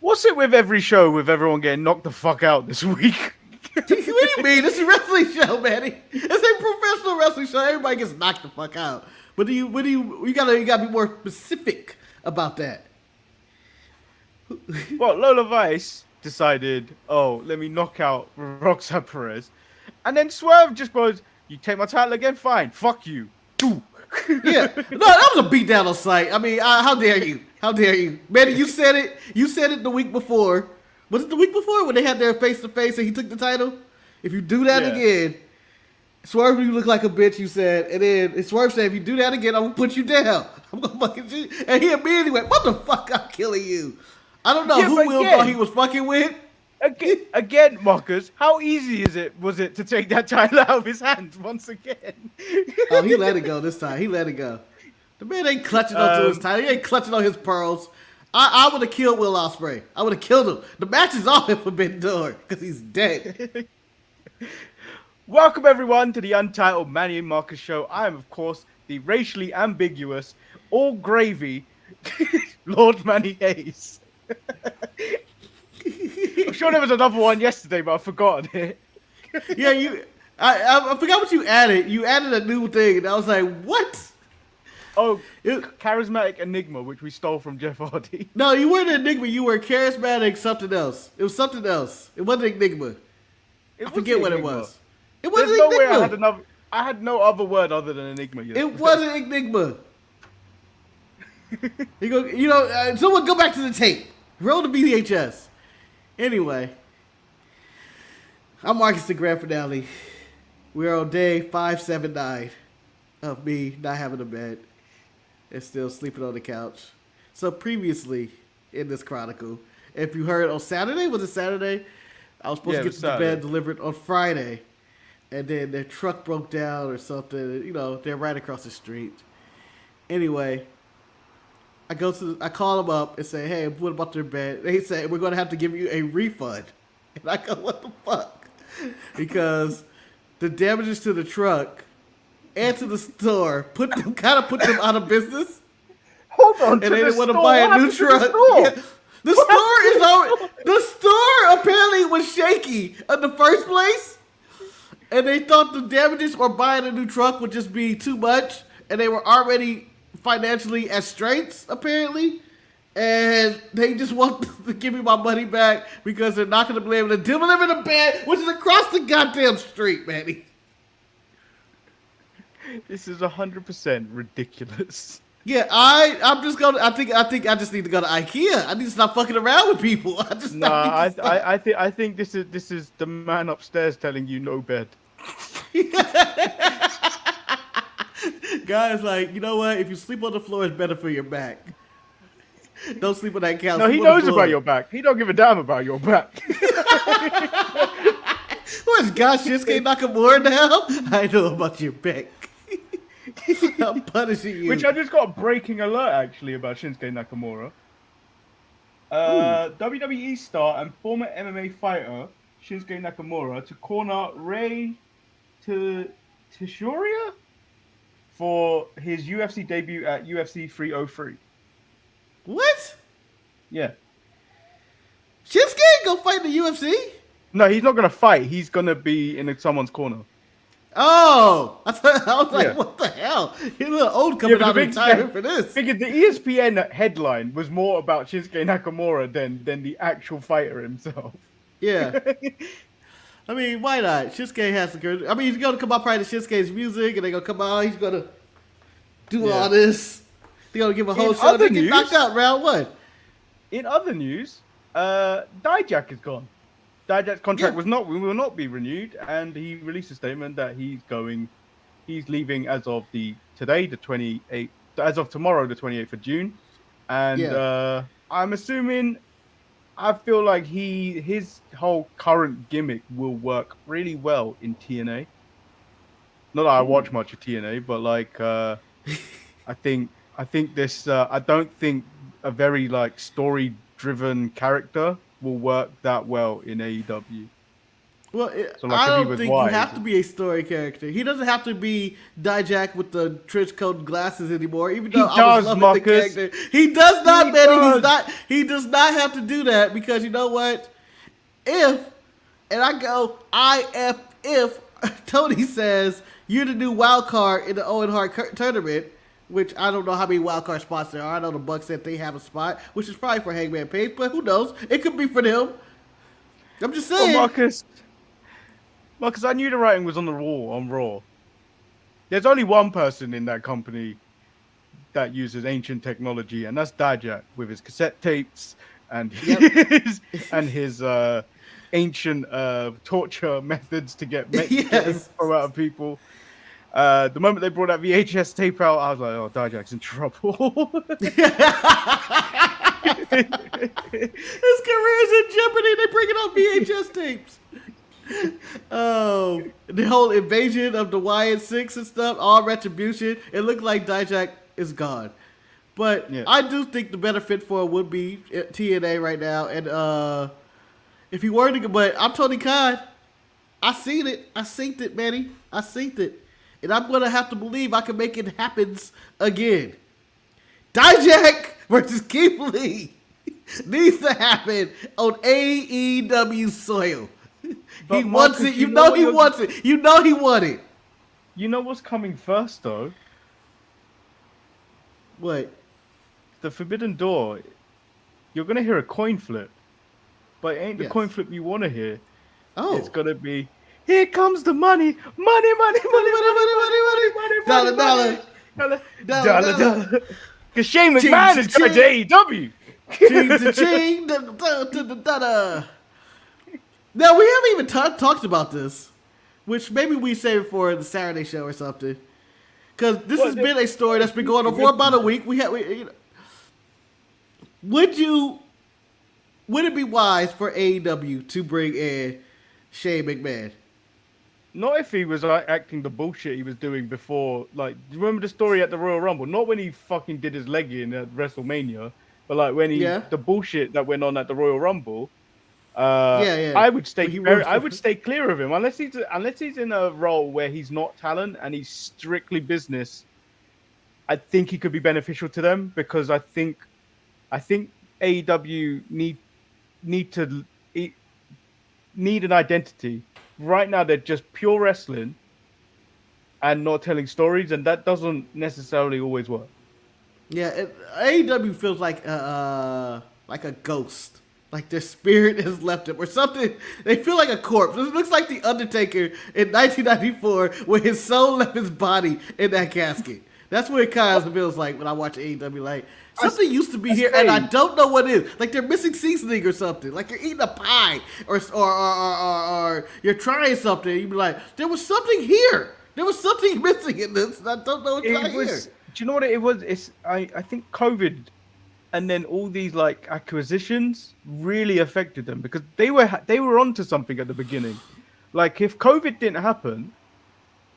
What's it with every show with everyone getting knocked the fuck out this week? What do you mean? This is a wrestling show, Manny. It's a professional wrestling show. Everybody gets knocked the fuck out. But you gotta be more specific about that. Well, Lola Vice decided, oh, let me knock out Roxanne Perez. And then Swerve just goes, you take my title again? Fine. Fuck you. Doo. Yeah, no, that was a beatdown on sight. I mean, how dare you? How dare you, Manny? You said it. You said it the week before. Was it the week before when they had their face to face and he took the title? If you do that again, Swerve, you look like a bitch. You said, and then Swerve said, if you do that again, I'm gonna put you down. I'm gonna fucking shoot. And he immediately went, "What the fuck? I'm killing you." I don't know who Will thought he was fucking with. Again, Marcus, how easy was it to take that title out of his hands once again? Oh, he let it go this time. He let it go. The man ain't clutching onto his title. He ain't clutching on his pearls. I would have killed Will Ospreay. I would have killed him. The match is off at Forbidden Door because he's dead. Welcome, everyone, to the Untitled Manny and Marcus show. I am, of course, the racially ambiguous, all gravy, Lord Manny Hayes. I'm sure there was another one yesterday, but I've forgotten it. Yeah, I forgot what you added. You added a new thing, and I was like, what? Oh, charismatic enigma, which we stole from Jeff Hardy. No, you weren't an enigma. You were charismatic something else. It was something else. It wasn't enigma. I forget what it was. It wasn't There's no enigma. way I had no other word other than enigma. Yesterday. It wasn't enigma. Someone go back to the tape. Roll the VHS. Anyway, I'm Marcus the grand finale. We're on day 579 of me not having a bed and still sleeping on the couch. So previously in this chronicle, if you heard on Saturday, was it Saturday? I was supposed to get the bed delivered on Friday, and then their truck broke down or something. You know, they're right across the street. Anyway, I call them up and say, hey, what about their bed? They say, we're going to have to give you a refund. And I go, what the fuck? Because the damages to the truck and to the store put them out of business. Hold on, and they didn't want to buy a new truck. The store apparently was shaky in the first place, and they thought the damages or buying a new truck would just be too much, and they were already financially at straits apparently, and they just want to give me my money back because they're not going to be able to deliver the bed, which is across the goddamn street, Manny. This is 100% ridiculous. Yeah, I think I just need to go to IKEA. I need to stop fucking around with people. I think this is the man upstairs telling you no bed. Guys, like, you know what? If you sleep on the floor, it's better for your back. Don't sleep on that couch. No, he knows about your back. He don't give a damn about your back. What's God Shinsuke Nakamura now? I know about your back. I'm punishing you. Which I just got a breaking alert actually about Shinsuke Nakamura. WWE star and former MMA fighter Shinsuke Nakamura to corner Rei Teshuria for his UFC debut at UFC 303. What? Yeah. Shinsuke go fight in the UFC? No, he's not gonna fight. He's gonna be in someone's corner. Oh, I was like, what the hell? You're a little old coming out of retirement for this. Figured the ESPN headline was more about Shinsuke Nakamura than the actual fighter himself. Yeah. I mean, why not? Shinsuke has to go. I mean, he's going to come out probably to Shinsuke's music, and they're going to come out. He's going to do all this. They're going to give a whole show. They get knocked out round one. In other news, Djack is gone. Djack's contract will not be renewed, and he released a statement that he's leaving as of tomorrow, the 28th of June, and I'm assuming, I feel like his whole current gimmick will work really well in TNA. Not that I watch much of TNA, but like I think this. I don't think a very like story-driven character will work that well in AEW. Well, So like, I if he don't was think you wise, have to be a story character. He doesn't have to be Djack with the trench coat and glasses anymore. Even he though I was does, loving the Marcus. character, he does not, He Manny. He's does. not. He does not have to do that because you know what? If and I go, if Tony says you're the new wild card in the Owen Hart tournament, which I don't know how many wild card spots there are. I know the Bucks said they have a spot, which is probably for Hangman Page, but who knows? It could be for them. I'm just Well, saying. Marcus, I knew the writing was on the wall on Raw. There's only one person in that company that uses ancient technology, and that's Djack with his cassette tapes and his ancient torture methods to get info out of people. The moment they brought that VHS tape out, I was like, "Oh, Djack's in trouble." His career is in jeopardy. They're bringing out VHS tapes. Oh, the whole invasion of the YN6 and stuff, all retribution. It looked like Djack is gone. But I do think the better fit for it would be TNA right now. And if he were to, but I'm Tony Khan. I seen it. I synced it, Manny. I synced it. And I'm going to have to believe I can make it happen again. Djack versus Keith Lee needs to happen on AEW soil. But he wants it. You know he wants it. You know he wants it. You know what's coming first, though? What? The Forbidden Door. You're going to hear a coin flip. But it ain't the coin flip you want to hear. Oh. It's going to be, here comes the money. Money, money, money, money, money, money, money, dollar. Because Shane McMahon is going to AEW. Ching, Now, we haven't even talked about this, which maybe we save for the Saturday show or something. Because this has been a story that's been going on for about a week. Would it be wise for AEW to bring in Shane McMahon? Not if he was acting the bullshit he was doing before. Like, do you remember the story at the Royal Rumble? Not when he fucking did his leg in at WrestleMania, but like when the bullshit that went on at the Royal Rumble. I would stay clear of him unless he's in a role where he's not talent and he's strictly business. I think he could be beneficial to them because I think AEW need an identity. Right now they're just pure wrestling and not telling stories, and that doesn't necessarily always work. Yeah, AEW feels like a ghost. Like their spirit has left them or something. They feel like a corpse. It looks like The Undertaker in 1994 when his soul left his body in that casket. That's what it kind of feels like when I watch AEW. Like, something used to be here and I don't know what it is. Like they're missing seasoning or something. Like you're eating a pie or you're trying something. You'd be like, there was something here. There was something missing in this. And I don't know what's here. Do you know what it was? I think COVID and then all these like acquisitions really affected them because they were onto something at the beginning. Like if COVID didn't happen,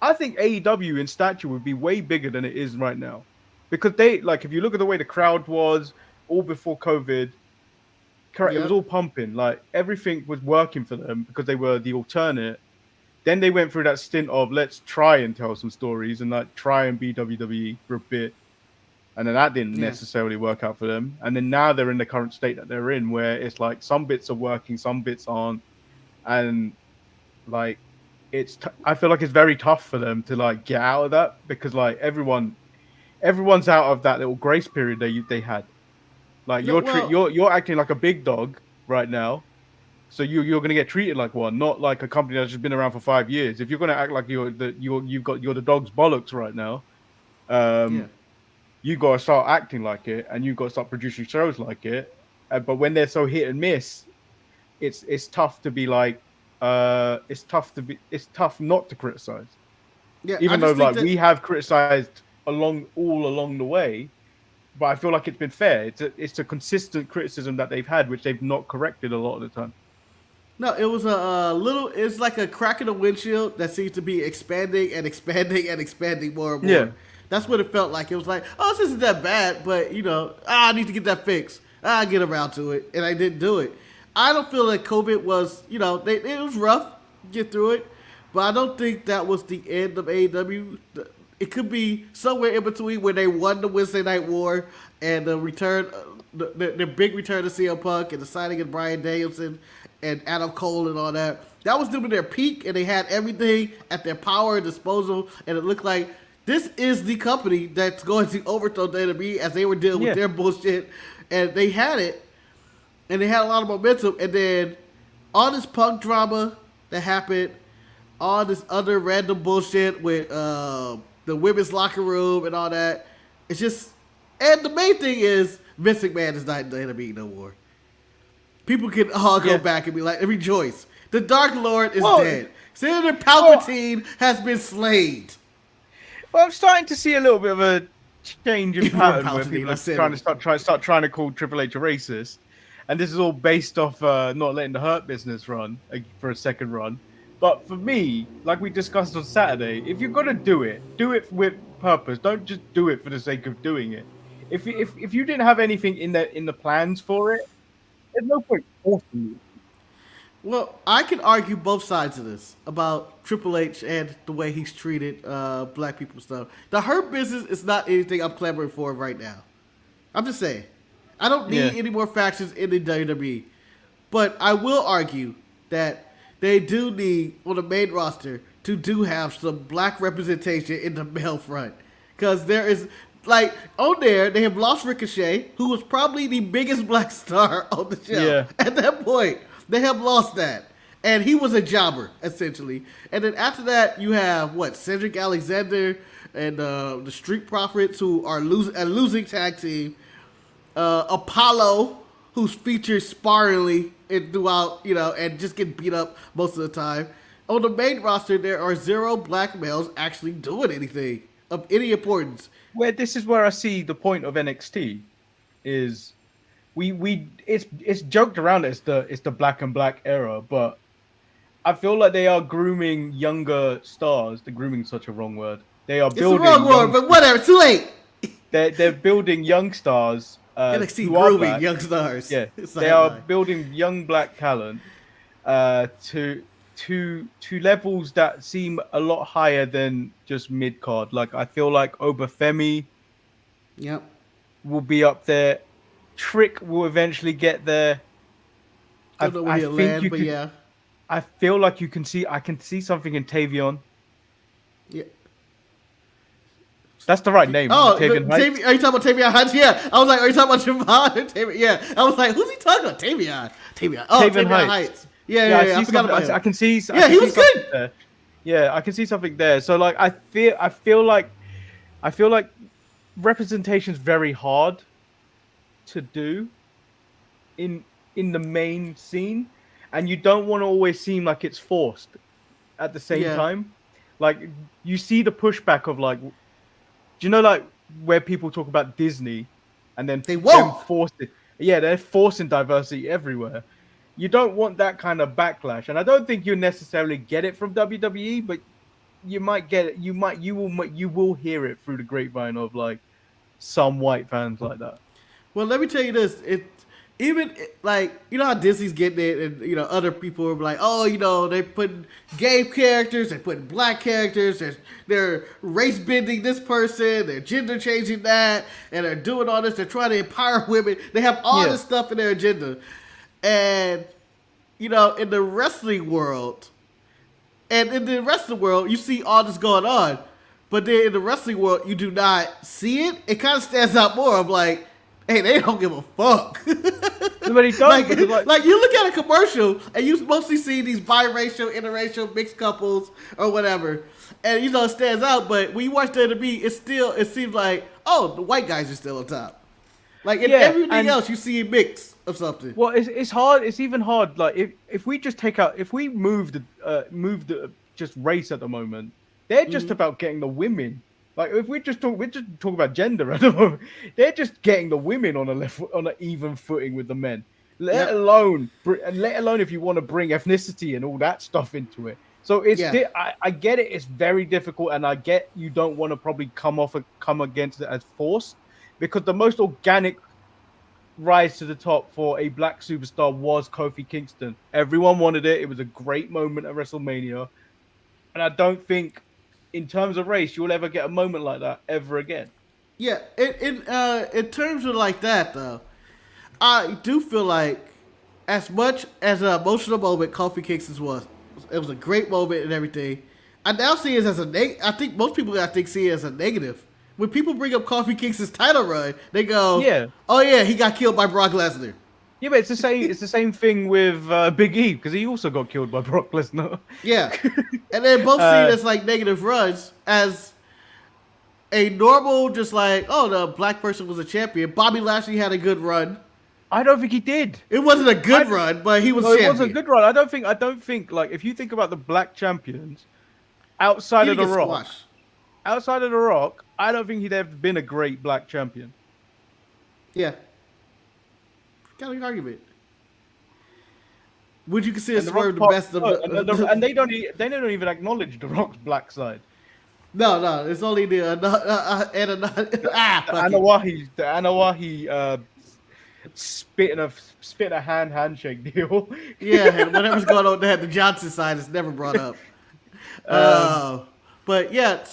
I think AEW in stature would be way bigger than it is right now. Because if you look at the way the crowd was all before COVID, it was all pumping. Like everything was working for them because they were the alternate. Then they went through that stint of let's try and tell some stories and like try and be WWE for a bit. And then that didn't necessarily work out for them. And then now they're in the current state that they're in where it's like some bits are working, some bits aren't. And like, I feel like it's very tough for them to like get out of that because like everyone's out of that little grace period they had. Like you're acting like a big dog right now. So you're going to get treated like one, not like a company that's just been around for 5 years. If you're going to act like you're the dog's bollocks right now, you got to start acting like it, and you got to start producing shows like it. But when they're so hit and miss, it's tough to be like, it's tough not to criticize. Yeah, even though like we have criticized all along the way, but I feel like it's been fair. It's a consistent criticism that they've had, which they've not corrected a lot of the time. No, it was it's like a crack in the windshield that seems to be expanding and expanding and expanding more and more. Yeah. That's what it felt like. It was like, oh, this isn't that bad, but, I need to get that fixed. I'll get around to it, and I didn't do it. I don't feel like COVID was, it was rough, get through it. But I don't think that was the end of AEW. It could be somewhere in between where they won the Wednesday Night War and the return, the big return of CM Punk and the signing of Bryan Danielson and Adam Cole and all that. That was them at their peak, and they had everything at their power and disposal, and it looked like this is the company that's going to overthrow WWE as they were dealing with their bullshit, and they had it, and they had a lot of momentum, and then all this Punk drama that happened, all this other random bullshit with the women's locker room and all that, it's just, and the main thing is Vince McMahon is not in WWE no more. People can all go back and be like, rejoice. The Dark Lord is dead. Senator Palpatine has been slain. Well, I'm starting to see a little bit of a change in pattern where people are trying to call Triple H a racist, and this is all based off not letting the Hurt Business run for a second run. But for me, like we discussed on Saturday, if you're gonna do it with purpose. Don't just do it for the sake of doing it. If you didn't have anything in the plans for it, there's no point forcing it. Well, I can argue both sides of this about Triple H and the way he's treated black people and stuff. The Hurt Business is not anything I'm clamoring for right now. I'm just saying. I don't need any more factions in the WWE. But I will argue that they do need, on the main roster, to do have some black representation in the male front. Because there is, like, on there, they have lost Ricochet, who was probably the biggest black star on the show. Yeah. At that point, they have lost that. And he was a jobber, essentially. And then after that, you have, Cedric Alexander and the Street Profits, who are a losing tag team. Apollo, who's featured sparingly throughout, and just get beat up most of the time. On the main roster, there are 0 black males actually doing anything of any importance. This is where I see the point of NXT is it's joked around as the black and black era, but I feel like they are grooming younger stars. The grooming is such a wrong word. They are building. It's the wrong word, but whatever. Too late. They're building young stars. NXT grooming young stars. Yeah, they are building young black talent to levels that seem a lot higher than just mid card. Like I feel like Obafemi, will be up there. Trick will eventually get there. I feel like I can see something in Tavion. Yeah. That's the right name. Oh, Tavion Heights. Are you talking about Tavion Heights? Yeah. I was like, are you talking about Javon or Tavion? Yeah. I was like, who's he talking about? Tavion. Oh, Tavion Heights. Yeah. I forgot about him. I can see. He was good. There. Yeah, I can see something there. So like, I feel like representation is very hard to do in the main scene, and you don't want to always seem like it's forced at the same time. Like you see the pushback of like, do you know like where people talk about Disney and then they won't force it? Yeah, they're forcing diversity everywhere. You don't want that kind of backlash, and I don't think you necessarily get it from WWE, but you might get it. You will hear it through the grapevine of like some white fans like that. Well, let me tell you this. Like, you know how Disney's getting it, and, other people are like, oh, they're putting gay characters, they're putting black characters, they're race bending this person, they're gender changing that, and they're doing all this. They're trying to empower women. They have all this stuff in their agenda. And, in the wrestling world, you see all this going on. But then in the wrestling world, you do not see it. It kind of stands out more of like, hey, they don't give a fuck. Nobody don't. Like you look at a commercial and you mostly see these biracial, interracial, mixed couples or whatever, and it stands out. But when you watch WWE, it seems like the white guys are still on top. Like in everything else, you see a mix of something. Well, it's hard. It's even hard. Like if we just move the just race at the moment, they're just about getting the women. Like if we're just talking about gender at the moment, they're just getting the women on an even footing with the men. Let alone if you want to bring ethnicity and all that stuff into it. So I get it. It's very difficult, and I get you don't want to probably come against it as forced, because the most organic rise to the top for a black superstar was Kofi Kingston. Everyone wanted it. It was a great moment at WrestleMania. And I don't think, in terms of race, you'll ever get a moment like that ever again. Yeah, in terms of like that though, I do feel like as much as an emotional moment Kofi Kingston's was, it was a great moment and everything. I now see it as a I think most people see it as a negative. When people bring up Kofi Kingston's title run, they go, Yeah. "Oh yeah, he got killed by Brock Lesnar." Yeah, but it's the same. It's the same thing with Big E because he also got killed by Brock Lesnar. Yeah, and then both see it as like negative runs as a normal, just like, oh, the black person was a champion. Bobby Lashley had a good run. I don't think he did. It wasn't a good run, but he was champion. It wasn't a good run. I don't think like if you think about the black champions outside of the Rock, I don't think he'd ever been a great black champion. Yeah. Got an argument. Would you consider Swerve the best of the... And they don't even acknowledge the Rock's black side. No, it's only the Anawahi spitting a handshake deal. Yeah, and whatever's going on there, the Johnson side is never brought up. But yeah,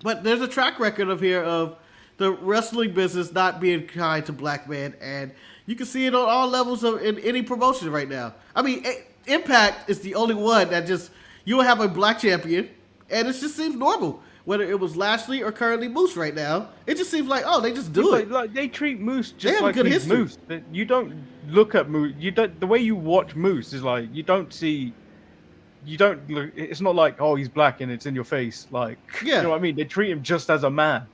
but there's a track record of the wrestling business not being kind to black men, and you can see it on all levels in any promotion right now. I mean, Impact is the only one that just, you'll have a black champion, and it just seems normal. Whether it was Lashley or currently Moose right now, it just seems like, oh, they just do it. Like they treat Moose just like he's Moose. You don't look at Moose. The way you watch Moose is like you don't look. It's not like, oh, he's black and it's in your face. Like, yeah. You know what I mean? They treat him just as a man.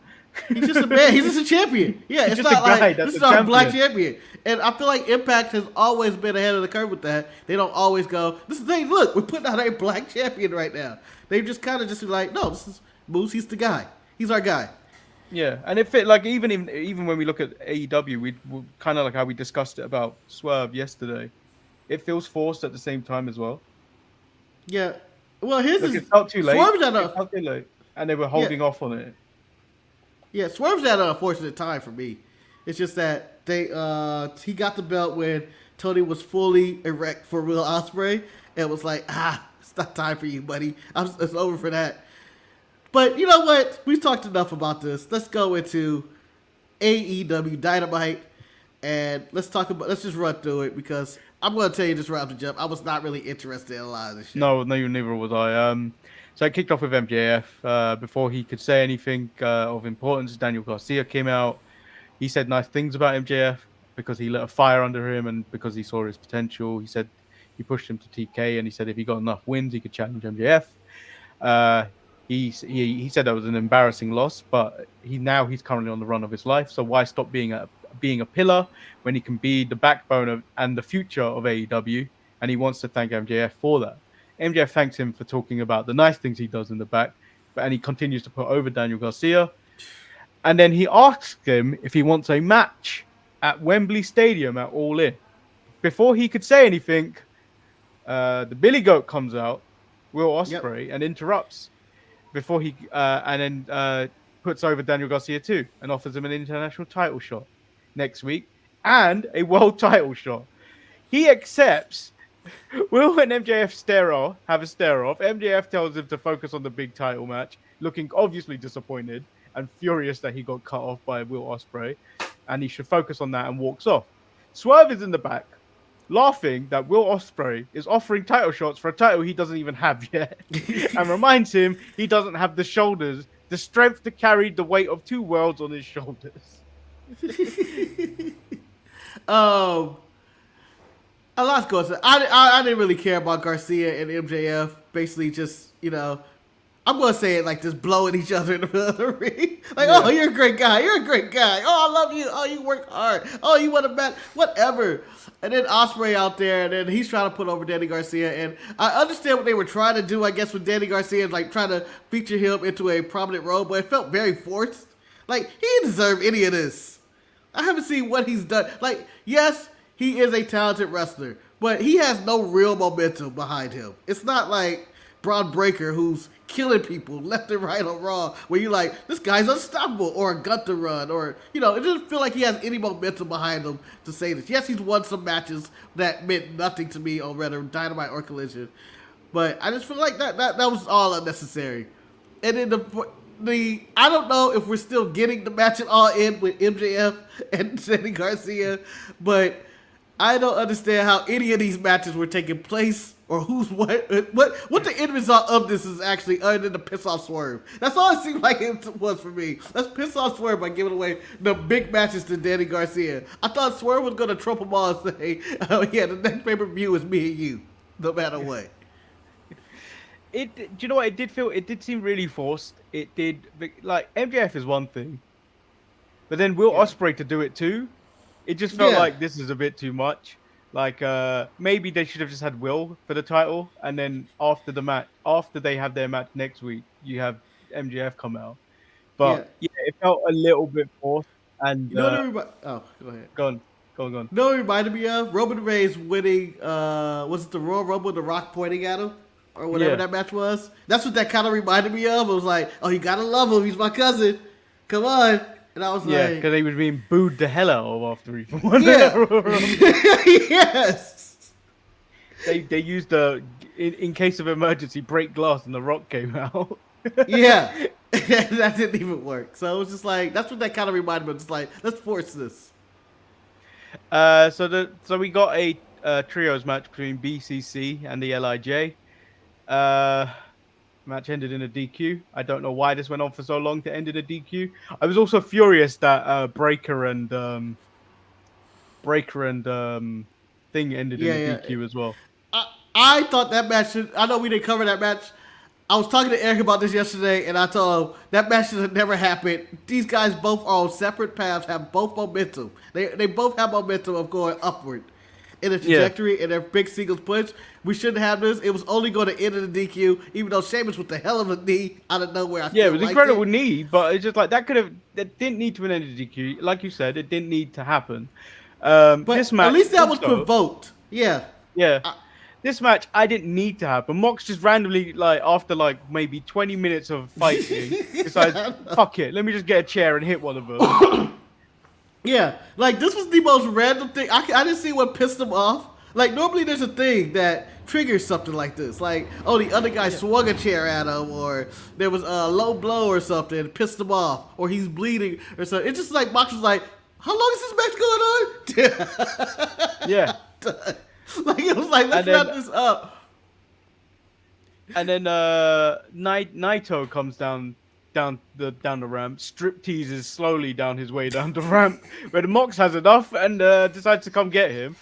He's just a man. He's just a champion. Yeah, it's not like this is our black champion. And I feel like Impact has always been ahead of the curve with that. They don't always go, this is the thing, look, we're putting out a black champion right now. They just kind of just be like, no, this is Moose. He's the guy. He's our guy. Yeah, and it fit like even when we look at AEW, we kind of like how we discussed it about Swerve yesterday. It feels forced at the same time as well. Yeah. Well, it felt too late. Swerve's it felt too late, and they were holding off on it. Yeah, Swerve's at an unfortunate time for me. It's just that he got the belt when Tony was fully erect for Will Ospreay, and was like, it's not time for you, buddy. It's over for that. But you know what? We've talked enough about this. Let's go into AEW Dynamite, and let's just run through it, because I'm going to tell you this right off the jump. I was not really interested in a lot of this shit. No, neither was I. So it kicked off with MJF. Before he could say anything of importance, Daniel Garcia came out. He said nice things about MJF because he lit a fire under him and because he saw his potential. He said he pushed him to TK, and he said if he got enough wins, he could challenge MJF. He said that was an embarrassing loss, but he's currently on the run of his life. So why stop being a pillar when he can be the backbone and the future of AEW? And he wants to thank MJF for that. MJF thanks him for talking about the nice things he does in the back, and he continues to put over Daniel Garcia. And then he asks him if he wants a match at Wembley Stadium at All In. Before he could say anything, the Billy Goat comes out, Will Ospreay, and interrupts. Before he and then puts over Daniel Garcia too, and offers him an international title shot next week and a world title shot. He accepts. Will and MJF have a stare off. MJF tells him to focus on the big title match, looking obviously disappointed and furious that he got cut off by Will Ospreay, and he should focus on that, and walks off. Swerve is in the back, laughing that Will Ospreay is offering title shots for a title he doesn't even have yet, and reminds him he doesn't have the shoulders, the strength to carry the weight of two worlds on his shoulders. A lot's going on. I didn't really care about Garcia and MJF. Basically, just, I'm going to say it like just blowing each other in the middle of the ring. Like, yeah. Oh, you're a great guy. You're a great guy. Oh, I love you. Oh, you work hard. Oh, you want to bet. Whatever. And then Ospreay out there, and then he's trying to put over Danny Garcia. And I understand what they were trying to do, I guess, with Danny Garcia, like trying to feature him into a prominent role, but it felt very forced. Like, he didn't deserve any of this. I haven't seen what he's done. Like, yes, he is a talented wrestler, but he has no real momentum behind him. It's not like Braun Breaker who's killing people left and right on Raw, where you're like, this guy's unstoppable, or a Gunther run, or, it doesn't feel like he has any momentum behind him to say this. Yes, he's won some matches that meant nothing to me on whether Dynamite or Collision, but I just feel like that was all unnecessary. And then the I don't know if we're still getting the match at All In with MJF and Danny Garcia, but I don't understand how any of these matches were taking place, or who's what the end result of this is actually, other than the piss off Swerve. That's all it seemed like it was for me. Let's piss off Swerve by giving away the big matches to Danny Garcia. I thought Swerve was gonna trump them all and say, "Oh yeah, the next pay-per-view is me and you, no matter what." Do you know what? It did seem really forced. It did, like, MJF is one thing, but then Will Ospreay to do it too. It just felt like this is a bit too much. Like, maybe they should have just had Will for the title, and then after they have their match next week, you have MJF come out. But yeah, it felt a little bit forced. And you know what everybody? Oh, go ahead. Go on. You know what it reminded me of? Roman Reigns winning. Was it the Royal Rumble with The Rock pointing at him? Or whatever that match was. That's what that kind of reminded me of. It was like, oh, you gotta love him. He's my cousin. Come on. And I was like... Yeah, because he was being booed the hell out of after he won. Yeah. Yes. They used in case of emergency, break glass, and The Rock came out. Yeah. That didn't even work. So it was just like, that's what that kind of reminded me of. It's like, let's force this. So we got a trios match between BCC and the LIJ. Match ended in a DQ. I don't know why this went on for so long to end in a DQ. I was also furious that Breaker and Thing ended in a DQ as well. I thought that match I know we didn't cover that match. I was talking to Eric about this yesterday, and I told him that match should have never happened. These guys both are on separate paths, have both momentum. They both have momentum of going upward in a trajectory in their big singles push. We shouldn't have this. It was only going to end in a DQ, even though Sheamus with the hell of a knee out of nowhere. It was incredible knee, but it's just like that didn't need to end in a DQ. Like you said, it didn't need to happen. But this match, at least that was provoked. Yeah. This match, I didn't need to happen. Mox just randomly, like, after like maybe 20 minutes of fighting, decides, fuck it, let me just get a chair and hit one of them. Yeah, like, this was the most random thing. I didn't see what pissed him off. Like, normally there's a thing that triggers something like this. Like, oh, the other guy swung a chair at him, or there was a low blow or something and pissed him off, or he's bleeding or something. It's just like, Mox was like, how long is this match going on? Yeah. Like, it was like, let's wrap this up. And then Naito comes down the ramp, strip teases slowly down his way down the ramp, where the Mox has enough and decides to come get him.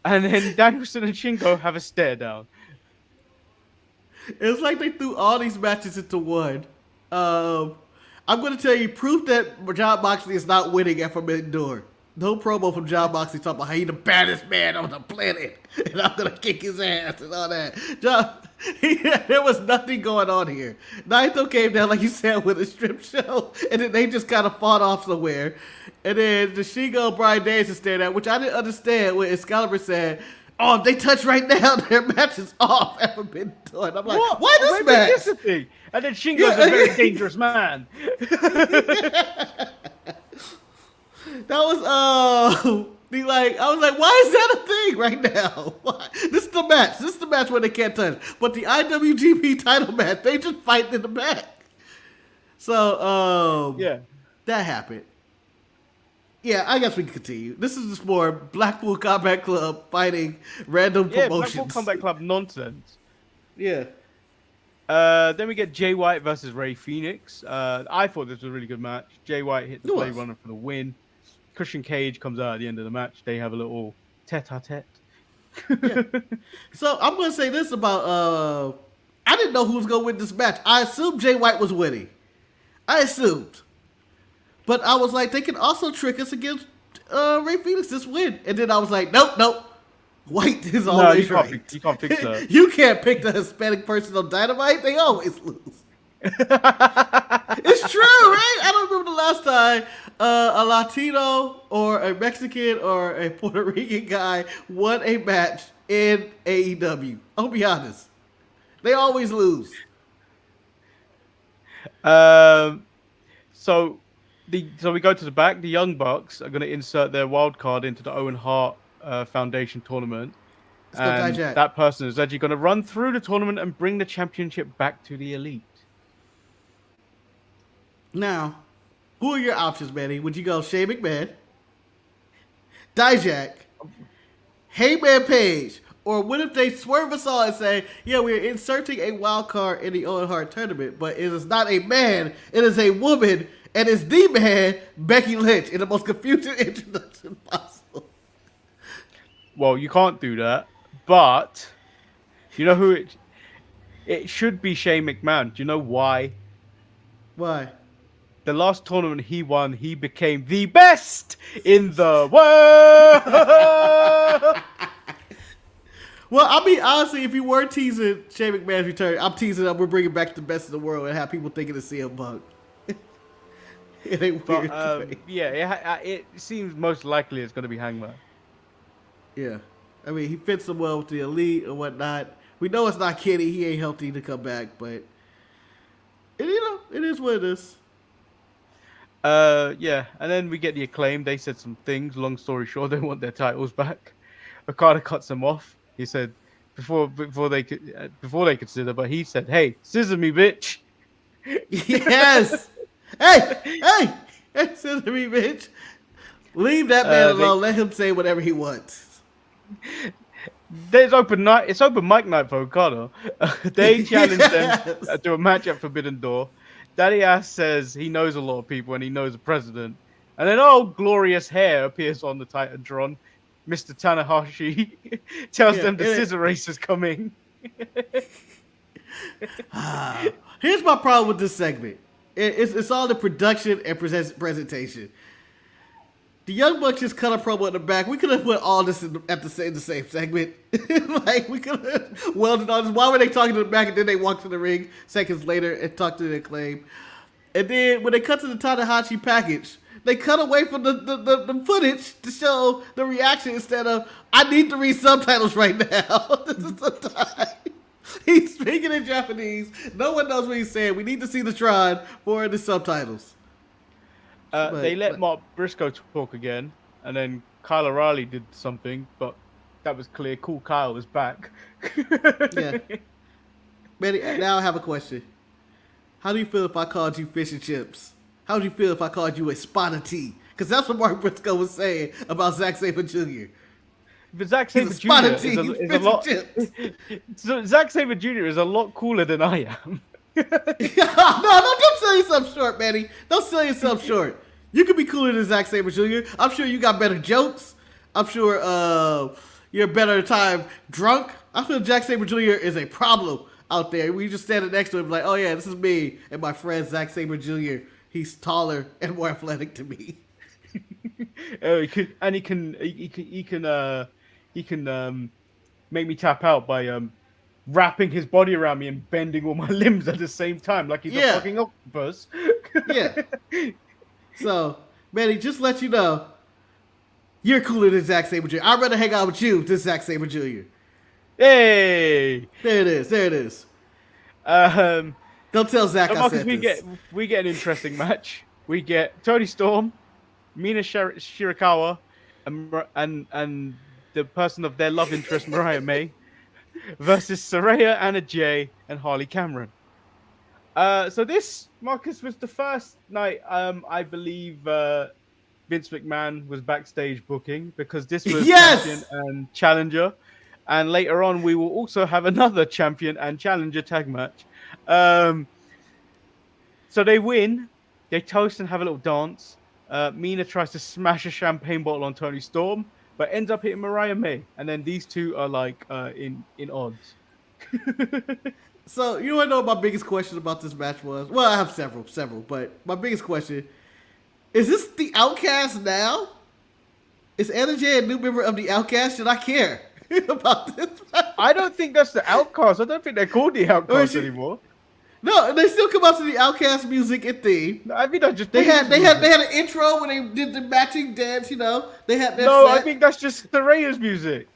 And then Danielson and Shingo have a stare down. It's like they threw all these matches into one. I'm going to tell you, proof that Jon Moxley is not winning at Forbidden Door. No promo from Jon Moxley talking about how he's the baddest man on the planet, and I'm gonna kick his ass and all that. There was nothing going on here. Naito came down, like you said, with a strip show, and then they just kind of fought off somewhere. And then the Shingo Brian Danielson stared at, which I didn't understand when Excalibur said, "Oh, if they touch right now, their match is off." Ever been done? I'm like, why this match? And then Shingo's a very dangerous man. That was I was like, why is that a thing right now? Why? This is the match. This is the match where they can't touch. But the IWGP title match, they just fight in the back. So that happened. Yeah, I guess we can continue. This is just more Blackpool Combat Club fighting random promotions. Blackpool Combat Club nonsense. Yeah. Then we get Jay White versus Rey Fenix. I thought this was a really good match. Jay White hit the Blade Runner for the win. Christian Cage comes out at the end of the match. They have a little tete-a-tete. Yeah. So I'm going to say this about... I didn't know who was going to win this match. I assumed Jay White was winning. I assumed. But I was like, they can also trick us against Rey Fenix this win. And then I was like, nope. White is always right. You can't pick that. You can't pick the Hispanic person on Dynamite. They always lose. It's true, right? I don't remember the last time a Latino or a Mexican or a Puerto Rican guy won a match in AEW. I'll be honest. They always lose. So we go to the back. The Young Bucks are going to insert their wild card into the Owen Hart Foundation tournament, Let's go, and Djack. that person is actually going to run through the tournament and bring the championship back to the Elite. Now, who are your options, Manny? Would you go Shane McMahon, Djack, Heyman Page, or what if they swerve us all and say, yeah, we're inserting a wild card in the Owen Hart tournament, but it is not a man, it is a woman, and it's the man, Becky Lynch, in the most confusing introduction possible. Well, you can't do that, but you know who it should be Shane McMahon. Do you know why? Why? The last tournament he won, he became the best in the world. Well, I mean, honestly, if you were teasing Shane McMahon's return, I'm teasing that we're bringing back the best in the world and have people thinking to see him bug. It ain't weird. Yeah, it seems most likely it's going to be Hangman. Yeah. I mean, he fits them well with the Elite and whatnot. We know it's not Kenny. He ain't healthy to come back, but it is what it is. Yeah, and then we get the Acclaim. They said some things. Long story short, they want their titles back. Okada cuts them off. He said before they consider, but he said, "Hey, scissor me, bitch." Yes. hey, scissor me, bitch. Leave that man alone. Let him say whatever he wants. There's open night. It's open mic night for Okada. They challenge them to a match at Forbidden Door. Daddy Ass says he knows a lot of people and he knows the president. And then, glorious hair appears on the Titantron. Mr. Tanahashi tells them the scissor race is coming. Here's my problem with this segment. It's all the production and presentation. The Young Bucks just cut a promo in the back. We could have put all this in the same segment. Like, we could have welded all this. Why were they talking to the back and then they walked to the ring seconds later and talked to the Acclaim? And then when they cut to the Tanahashi package, they cut away from the footage to show the reaction instead of, I need to read subtitles right now. This is the time. He's speaking in Japanese. No one knows what he's saying. We need to see the Tron for the subtitles. They let Mark Briscoe talk again, and then Kyle O'Reilly did something, but that was clear. Cool Kyle was back. Yeah. Manny, now I have a question. How do you feel if I called you fish and chips? How do you feel if I called you a spot of tea? Because that's what Mark Briscoe was saying about Zack Sabre Jr. But Zack Sabre Jr. is a lot. So Zack Sabre Jr. is a lot cooler than I am. No, don't sell yourself short, Manny. Don't sell yourself short. You could be cooler than Zack Sabre Jr. I'm sure you got better jokes. I'm sure you're a better time drunk. I feel Zack Sabre Jr. is a problem out there. We just standing next to him like, oh yeah, this is me and my friend Zack Sabre Jr. He's taller and more athletic to me. He can make me tap out by wrapping his body around me and bending all my limbs at the same time, like he's a fucking octopus. Yeah. So, Manny, just let you know, you're cooler than Zack Sabre Jr. I'd rather hang out with you than Zack Sabre Jr. Hey! There it is. Don't tell Zach I said this. We get an interesting match. We get Tony Storm, Mina Shirakawa, and the person of their love interest, Mariah May, versus Saraya, Anna Jay, and Harley Cameron. So this, Marcus, was the first night I believe Vince McMahon was backstage booking, because this was champion and challenger. And later on, we will also have another champion and challenger tag match. So they win. They toast and have a little dance. Mina tries to smash a champagne bottle on Tony Storm, but ends up hitting Mariah May. And then these two are like in odds. So you want to know what my biggest question about this match was? Well, I have several, but my biggest question, is this the Outcast now? Is Anna Jay a new member of the Outcast? Should I care about this match? I don't think that's the Outcast. I don't think they're called the Outcast anymore. No, they still come out to the Outcast music and theme. I think that's just they had an intro when they did the matching dance. You know, they had that. No, set. I think that's just Saraya's music.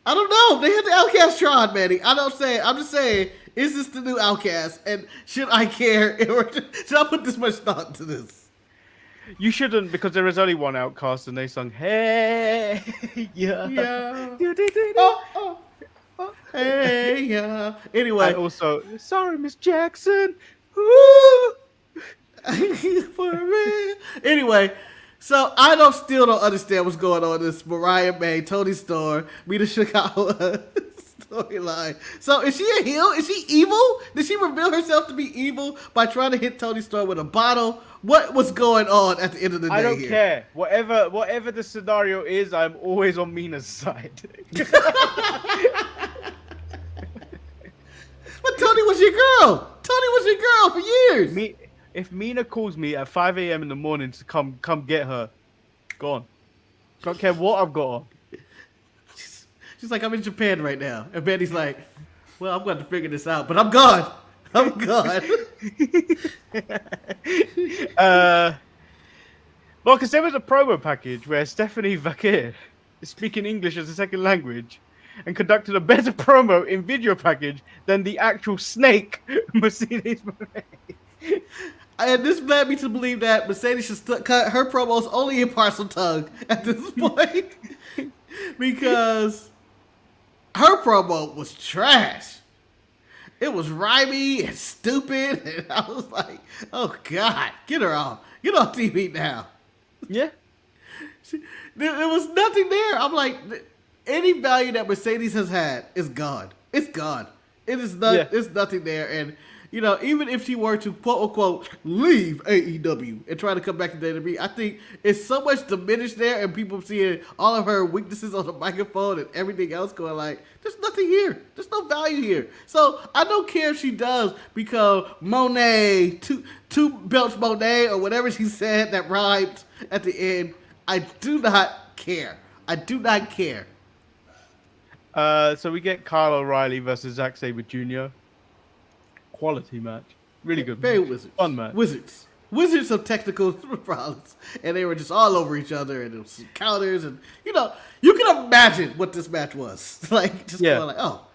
I don't know. They had the Outcast Tron, Manny. I don't say. I'm just saying. Is this the new Outcast? And should I care? Or should I put this much thought into this? You shouldn't, because there is only one Outcast, and they sung "Hey yeah Yeah. Do-do-do-do. Oh. Hey, yeah. Anyway. And also, sorry, Miss Jackson. Ooh. For me. Anyway, so I still don't understand what's going on in this Mariah May, Tony Storm, Mina Shirakawa storyline. So is she a heel? Is she evil? Did she reveal herself to be evil by trying to hit Tony Storm with a bottle? What was going on at the end of the day? I don't here? care. Whatever the scenario is, I'm always on Mina's side. But Tony was your girl. Tony was your girl for years. If Mina calls me at 5 a.m. in the morning to come get her, go on. Don't care what I've got on. She's like, I'm in Japan right now. And Betty's like, well, I'm going to figure this out, but I'm gone. I'm gone. Because there was a promo package where Stephanie Vakir is speaking English as a second language and conducted a better promo in video package than the actual snake, Mercedes Moné. And this led me to believe that Mercedes should cut her promos only in parcel tongue at this point. Because her promo was trash. It was rhymey and stupid. And I was like, oh, God, get her off. Get off TV now. Yeah. There was nothing there. I'm like, any value that Mercedes has had is gone. It's gone. It is not. Yeah. It's nothing there. And, you know, even if she were to, quote unquote, leave AEW and try to come back to WWE, I think it's so much diminished there, and people seeing all of her weaknesses on the microphone and everything else going like, there's nothing here. There's no value here. So I don't care if she does become Monet, two belts Monet, or whatever she said that rhymed at the end. I do not care. I do not care. So we get Kyle O'Reilly versus Zack Sabre Jr. Quality match. Really good. Very wizards. Fun match. Wizards of technical problems. And they were just all over each other, and there was some counters, and, you know, you can imagine what this match was. Like, just going like, oh,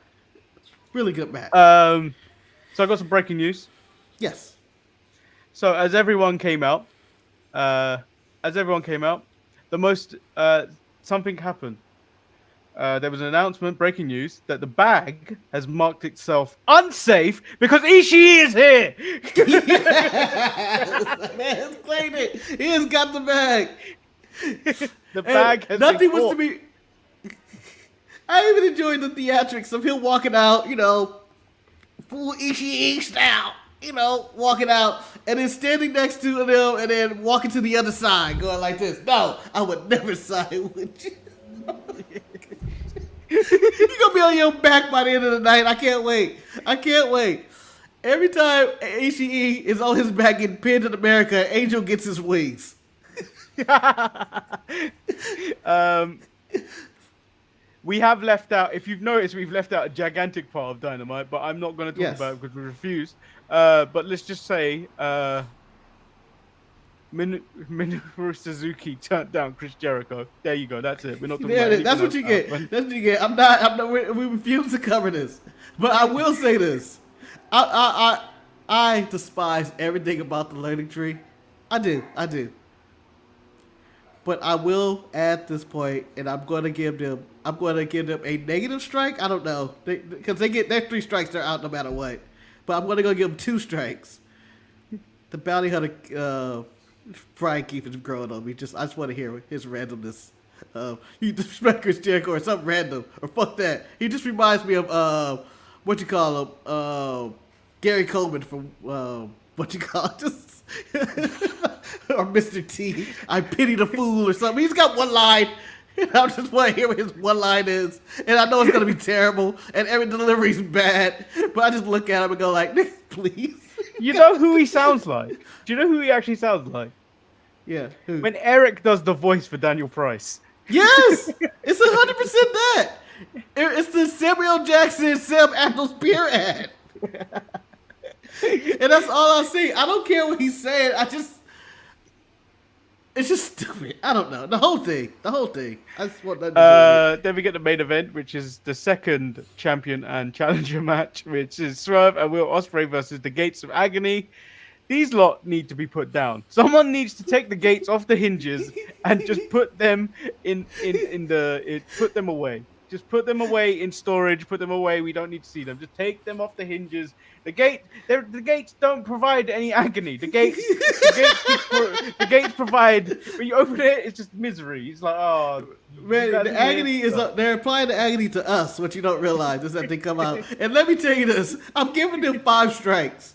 really good match. So I got some breaking news. Yes. So as everyone came out, the most, something happened. There was an announcement, breaking news, that the bag has marked itself unsafe because Ishii is here. Yes, man has claimed it. He has got the bag. The bag has nothing been was to be. I even enjoyed the theatrics of him walking out, you know, full Ishii style, you know, walking out, and then standing next to them, and then walking to the other side, going like this. No, I would never side with you. You're gonna be on your back by the end of the night. I can't wait. Every time Ishii is on his back getting pinned in America, Angel gets his wings. We have left out, if you've noticed, we've left out a gigantic part of Dynamite, but I'm not going to talk about it because we refused. But let's just say Minoru Suzuki turned down Chris Jericho. There you go. That's it. We're not talking about it. That's what you get. That's what you get. I'm not. We refuse to cover this. But I will say this. I despise everything about the learning tree. I do. But I will at this point, and I'm going to give them a negative strike. I don't know, because they get their 3 strikes. They're out no matter what. But I'm going to go give them 2 strikes. The bounty hunter. Brian Keith is growing on me. I just want to hear his randomness. You disrespect Chris Jericho or something random, or fuck that. He just reminds me of what you call him, Gary Coleman from what you call it, just or Mr. T. I pity the fool or something. He's got one line, and I just want to hear what his one line is. And I know it's gonna be terrible, and every delivery's bad. But I just look at him and go like, please. You know who he sounds like? Do you know who he actually sounds like? Yeah. Who? When Eric does the voice for Daniel Price. Yes! It's 100% that. It's the Samuel Jackson, Sam Adams beer ad. And that's all I see. I don't care what he's saying. It's just stupid. I don't know. The whole thing. I just want that. Then we get the main event, which is the second champion and challenger match, which is Swerve and Will Ospreay versus the Gates of Agony. These lot need to be put down. Someone needs to take the gates off the hinges and just put them put them away. Just put them away in storage. Put them away. We don't need to see them. Just take them off the hinges. The gates don't provide any agony. The gates provide. When you open it, it's just misery. It's like, oh man, the agony is they're applying the agony to us. What you don't realize is that they come out. And let me tell you this: I'm giving them 5 strikes.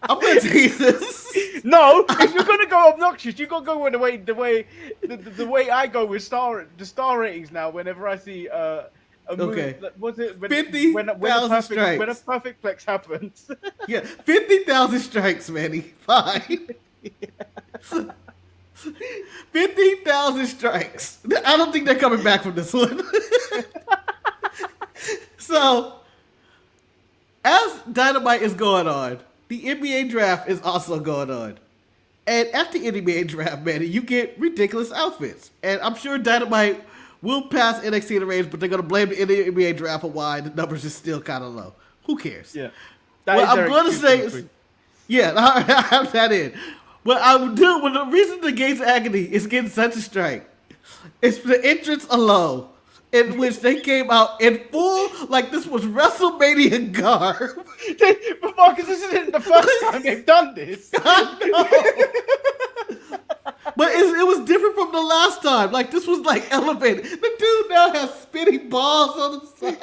I'm gonna tell you this. No, if you're gonna go obnoxious, you gotta go with the way I go with the star ratings now. Whenever I see a okay, move, was it 50,000 strikes when a perfect plex happens? Yeah, 50,000 strikes, Manny. Fine. 50,000 strikes. I don't think they're coming back from this one. So, as Dynamite is going on, the NBA draft is also going on. And at the NBA draft, Manny, you get ridiculous outfits. And I'm sure Dynamite will pass NXT in the range, but they're going to blame the NBA draft for why the numbers is still kind of low. Who cares? Yeah. What I'm going to say is, yeah, I have that in. What I would do, when the reason the Gates of Agony is getting such a strike, is for the entrance alone, in which they came out in full, like this was WrestleMania garb. But Marcus, this isn't the first time they've done this. But it was different from the last time. Like, this was like elevated. The dude now has spinning balls on the side.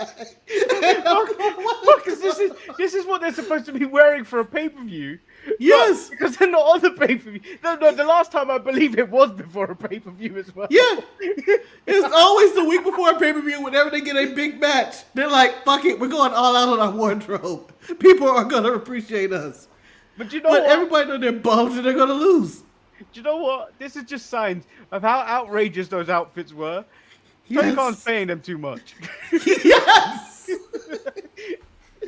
Marcus, this is what they're supposed to be wearing for a pay-per-view. Yes. Because they're not on the pay-per-view. No, the last time I believe it was before a pay-per-view as well. Yeah. It's always the week before a pay-per-view. Whenever they get a big match, they're like, fuck it, we're going all out on our wardrobe. People are going to appreciate us. But you know what? Everybody knows they're bums and they're going to lose. Do you know what? This is just signs of how outrageous those outfits were. Tony Khan's paying them too much. Yes! I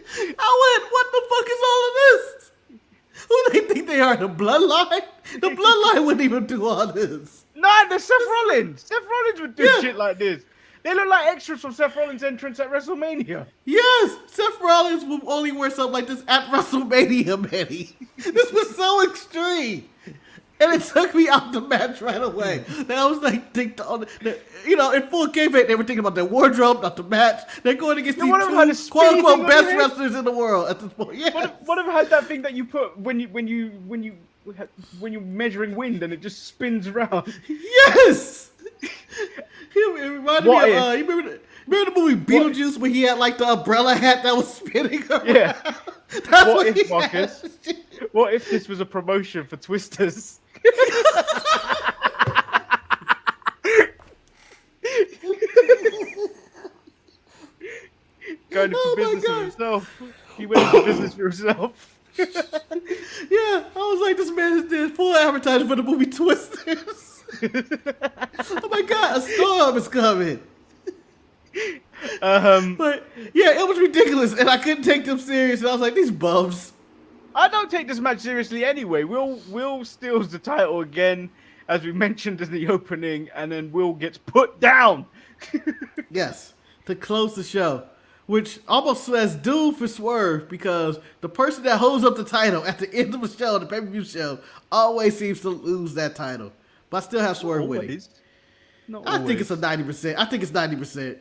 went, what the fuck is all of this? Who they think they are? The Bloodline? The Bloodline wouldn't even do all this. Nah, the Seth Rollins. Seth Rollins would do shit like this. They look like extras from Seth Rollins' entrance at WrestleMania. Yes, Seth Rollins will only wear something like this at WrestleMania, Manny. This was so extreme. And it took me out the match right away. I was like, in full kayfabe, they were thinking about their wardrobe, not the match. They're going against these two quote-unquote best wrestlers in the world at this point. Yes. What if I had that thing that you put when you're measuring wind and it just spins around? Yes. It reminded me of, you remember the movie Beetlejuice when he had like the umbrella hat that was spinning around? Yeah. That's what if, Marcus? What if this was a promotion for Twisters? Going into business for himself. He went into business for himself. Yeah, I was like, this man did full advertising for the movie Twisters. Oh my god, a storm is coming. But yeah, it was ridiculous, and I couldn't take them serious. And I was like, these bums. I don't take this match seriously anyway. Will steals the title again, as we mentioned in the opening, and then Will gets put down. Yes, to close the show, which almost says doom for Swerve, because the person that holds up the title at the end of the show, the pay-per-view show, always seems to lose that title. But I still have Swerve winning. I think it's a 90%. I think it's 90%.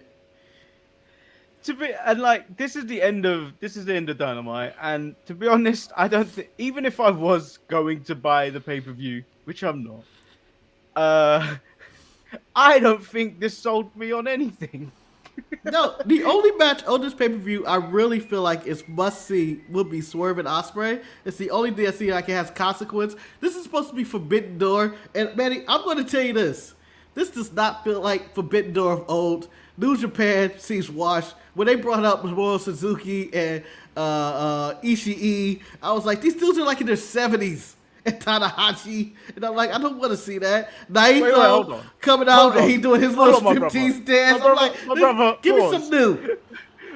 This is the end of Dynamite, and to be honest, I don't think, even if I was going to buy the pay-per-view, which I'm not, I don't think this sold me on anything. No, the only match on this pay-per-view I really feel like is must-see would be Swerve and Ospreay. It's the only thing I see like it has consequence. This is supposed to be Forbidden Door, and Manny, I'm going to tell you this. This does not feel like Forbidden Door of old. New Japan seems washed. When they brought up Minoru Suzuki and Ishii, I was like, these dudes are like in their 70s. And Tanahashi. And I'm like, I don't want to see that. Naito coming out and he doing his little striptease dance. I'm like, give me some new.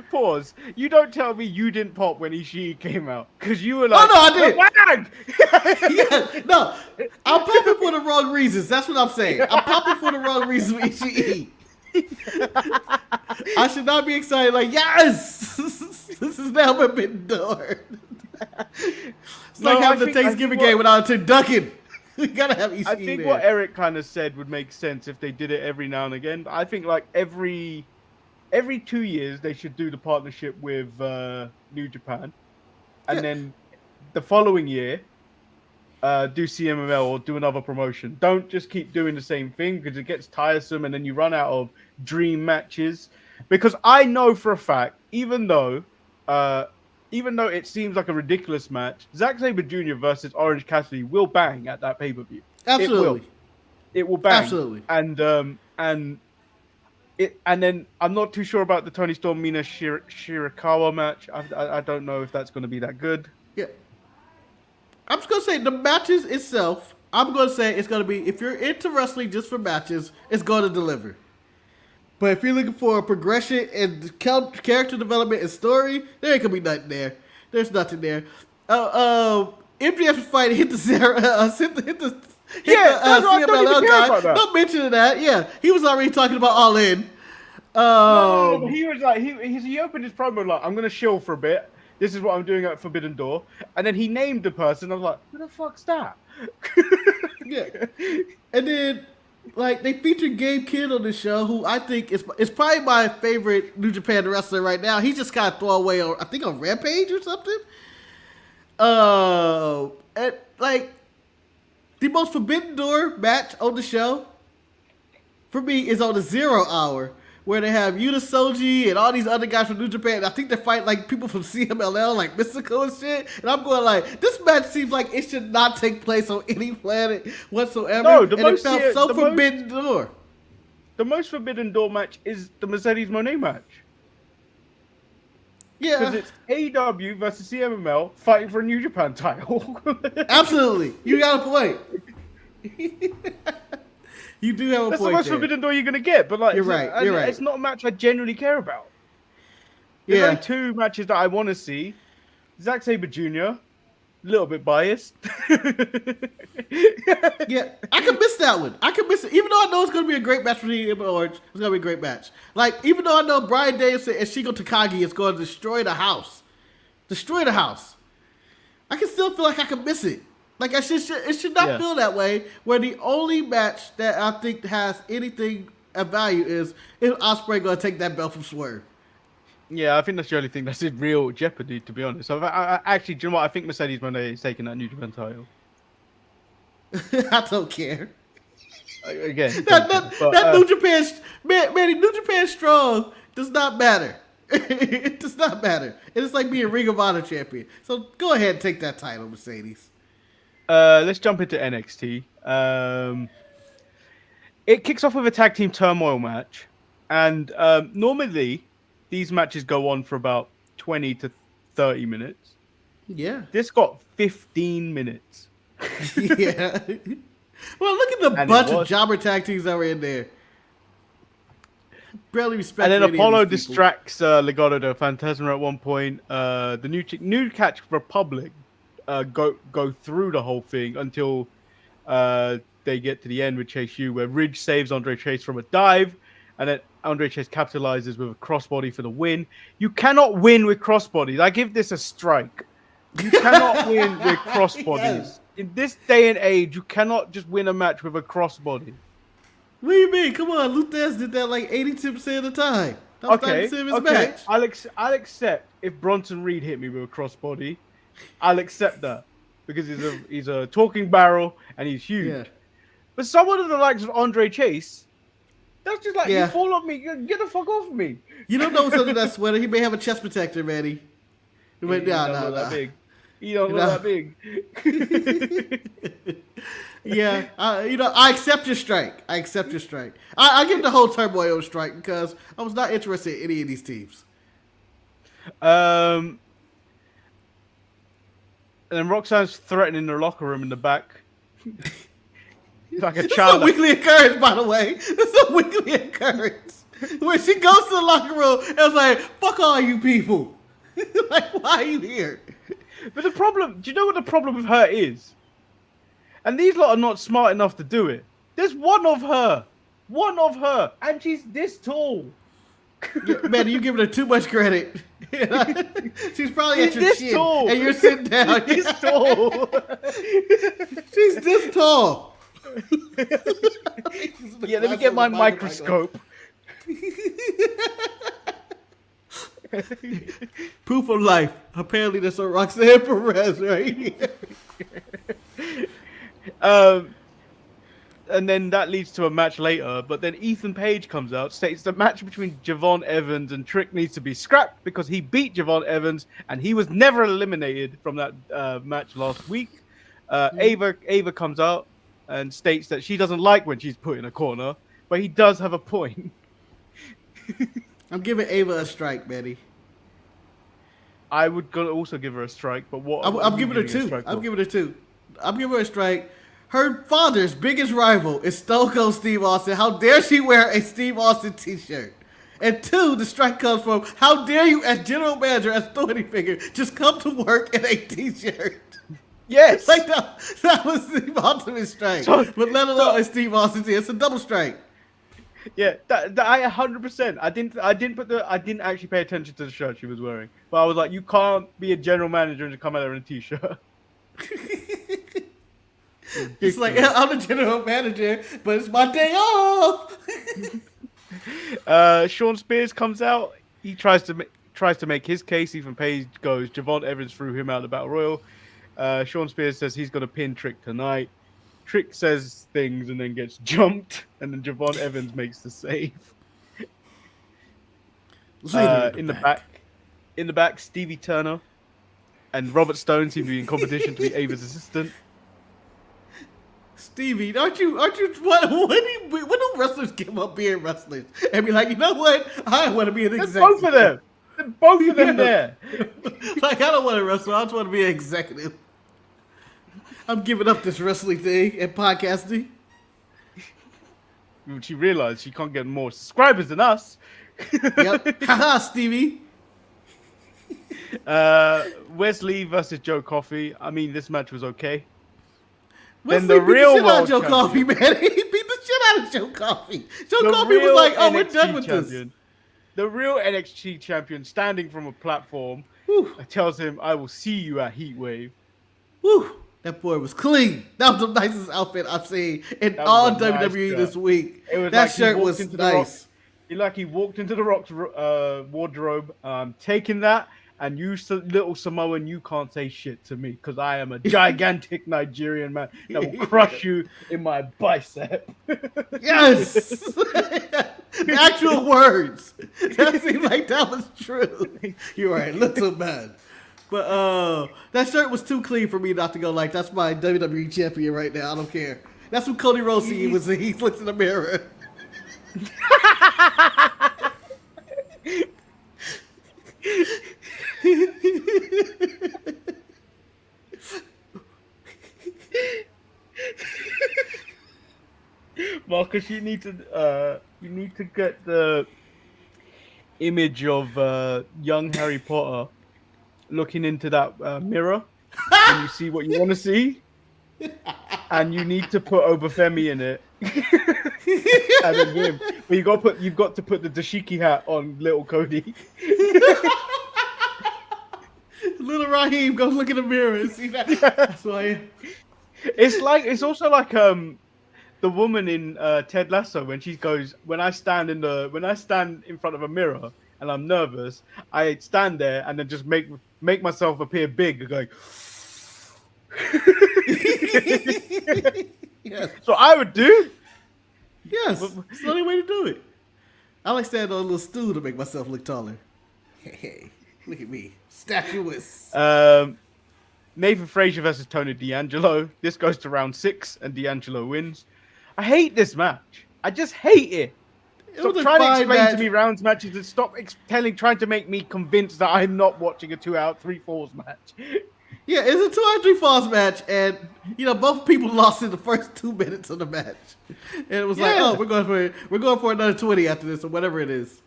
Pause. You don't tell me you didn't pop when Ishii came out because you were Oh like, no, I did. "The Yeah, no, I'm popping for the wrong reasons. That's what I'm saying. I'm popping for the wrong reasons with Ishii. I should not be excited. Like, yes, this is now Forbidden Door. It's like having the Thanksgiving game without a turducken. You gotta have Ishii I think there. what Eric kind of said would make sense if they did it every now and again. I think like every 2 years they should do the partnership with New Japan, and then the following year do CMML or do another promotion. Don't just keep doing the same thing because it gets tiresome and then you run out of dream matches. Because I know for a fact, even though it seems like a ridiculous match, Zack Sabre Jr. versus Orange Cassidy will bang at that pay-per-view. Absolutely. It will bang. Absolutely. And then I'm not too sure about the Tony Storm Mina Shirakawa match. I don't know if that's going to be that good. Yeah. I'm just going to say the matches itself, I'm going to say it's going to be, if you're into wrestling just for matches, it's going to deliver. But if you're looking for a progression and character development and story, there ain't going to be nothing there. There's nothing there. MJF is fighting, hit the CMLL guy. Don't mention that. Yeah, he was already talking about All In. No, he was like, he opened his promo like, I'm going to chill for a bit. This is what I'm doing at Forbidden Door. And then he named the person. I was like, who the fuck's that? Yeah. And then, like, they featured Gabe Kidd on the show, who I think is probably my favorite New Japan wrestler right now. He just got thrown away on, I think, on Rampage or something. And, like, the most Forbidden Door match on the show, for me, is on the 0 hour, where they have Yuta Soji and all these other guys from New Japan. I think they fight like people from CMLL, like Mystical and shit. And I'm going like, this match seems like it should not take place on any planet whatsoever. No, it felt so Forbidden Door. The most Forbidden Door match is the Mercedes Mone match. Yeah. Because it's AEW versus CMLL fighting for a New Japan title. Absolutely. You got a point. You do have a That's point. the most there. Forbidden Door you're going to get. But like, You're right. It's not a match I genuinely care about. There's only two matches that I want to see. Zack Sabre Jr., a little bit biased. Yeah, I could miss that one. I could miss it. Even though I know it's going to be a great match for the Orange, it's going to be a great match. Like, even though I know Bryan Danielson and Shingo Takagi is going to destroy the house. Destroy the house. I can still feel like I could miss it. Like, it should not feel that way, where the only match that I think has anything of value is Ospreay going to take that belt from Swerve. Yeah, I think that's the only thing that's in real jeopardy, to be honest. So I actually, do you know what? I think Mercedes Mone is taking that New Japan title. I don't care. Again, that New Japan, man, New Japan strong does not matter. It does not matter. It is like being Ring of Honor champion. So go ahead and take that title, Mercedes. Let's jump into NXT. It kicks off with a tag team turmoil match, and normally these matches go on for about 20 to 30 minutes. Yeah. This got 15 minutes. Yeah. Well, look at the bunch of jobber tag teams that were in there. Barely respect. And then Apollo distracts Legado del Fantasma at one point. The New Catch Republic go through the whole thing until they get to the end with Chase U, where Ridge saves Andre Chase from a dive, and then Andre Chase capitalizes with a crossbody for the win. You cannot win with crossbodies. I give this a strike. You cannot win with crossbodies. Yes. In this day and age, you cannot just win a match with a crossbody. What do you mean? Come on, Luthez did that like 82% of the time. That was 90% of his match. I'll accept if Bronson Reed hit me with a crossbody. I'll accept that because he's a talking barrel and he's huge. Yeah. But someone of the likes of Andre Chase, that's just like, you fall on me, get the fuck off me. You don't know what's under that sweater. He may have a chest protector, Manny. He don't look that big. He don't look that big. Yeah, I accept your strike. I give the whole turmoil a strike because I was not interested in any of these teams. And then Roxanne's threatening the locker room in the back. Like a child. It's a weekly occurrence, by the way. It's a weekly occurrence. When she goes to the locker room, it was like, fuck all you people. Like, why are you here? But the problem, do you know what the problem with her is? And these lot are not smart enough to do it. There's one of her, and she's this tall. Yeah, man, you giving her too much credit. She's probably at your this chin, tall. and you're sitting down. She's this tall. She's this tall. Yeah, let me get my microscope. Proof of life. Apparently, that's a Roxanne Perez right here. And then that leads to a match later. But then Ethan Page comes out, states the match between Javon Evans and Trick needs to be scrapped because he beat Javon Evans and he was never eliminated from that match last week. Ava comes out and states that she doesn't like when she's put in a corner, but he does have a point. I'm giving Ava a strike, Betty. I would also give her a strike, but what? I'm giving her two. I'm giving her two. I'm giving her a strike. Her father's biggest rival is Stone Cold Steve Austin. How dare she wear a Steve Austin t-shirt? And two, the strike comes from, how dare you as general manager, as authority figure, just come to work in a t-shirt? Yes! Like that was the ultimate strike. But let alone a Steve Austin t-shirt. It's a double strike. Yeah, that I 100%. I didn't actually pay attention to the shirt she was wearing. But I was like, you can't be a general manager and come out there in a t-shirt. It's like, I'm the general manager, but it's my day off. Sean Spears comes out. He tries to make his case. Ethan Page goes, Javon Evans threw him out of the Battle Royal. Sean Spears says he's going to pin Trick tonight. Trick says things and then gets jumped. And then Javon Evans makes the save. In the back, Stevie Turner and Robert Stone seem to be in competition to be Ava's assistant. Stevie, aren't you? When do wrestlers give up being wrestlers and be like, you know what? I want to be an executive. Both of them. Both of them there. Like, I don't want to wrestle. I just want to be an executive. I'm giving up this wrestling thing and podcasting. She realized she can't get more subscribers than us. Yep. Haha, Stevie. Wesley versus Joe Coffey. I mean, this match was okay. Wesley then the real shit out of Joe champion. Coffey, man. He beat the shit out of Joe Coffey. Joe Coffey was like, "Oh, we're done with this." The real NXT champion, standing from a platform, tells him, "I will see you at Heatwave." Whew. That boy was clean. That was the nicest outfit I've seen in all WWE this week. That shirt was nice. He walked into the Rock's wardrobe, taking that, and you little Samoan, you can't say shit to me because I am a gigantic Nigerian man that will crush you in my bicep. Yes! The actual words. That seemed like that was true. You are a little man. But that shirt was too clean for me not to go like, that's my WWE champion right now. I don't care. That's what Cody Rhodes he looks in the mirror. Marcus, you need to get the image of young Harry Potter looking into that mirror, and you see what you want to see, and you need to put Obafemi in it, and then him. But you've got to put the dashiki hat on little Cody. Little Raheem goes look in the mirror and see that. That's why. It's also like the woman in Ted Lasso when she goes, when I stand in front of a mirror and I'm nervous, I stand there and then just make myself appear big, going. Yes. So I would do. Yes, it's the only way to do it. I like standing on a little stool to make myself look taller. Hey, look at me, statuous. Nathan Frazer versus Tony D'Angelo. This goes to round 6 and D'Angelo wins. I hate this match. I just hate it. Stop trying to explain to me rounds matches and stop trying to make me convinced that I'm not watching a 2 out 3 falls match. Yeah, it's a 2-on-3 falls match, and both people lost in the first 2 minutes of the match, and it was like, oh, we're going for another 20 after this or whatever it is.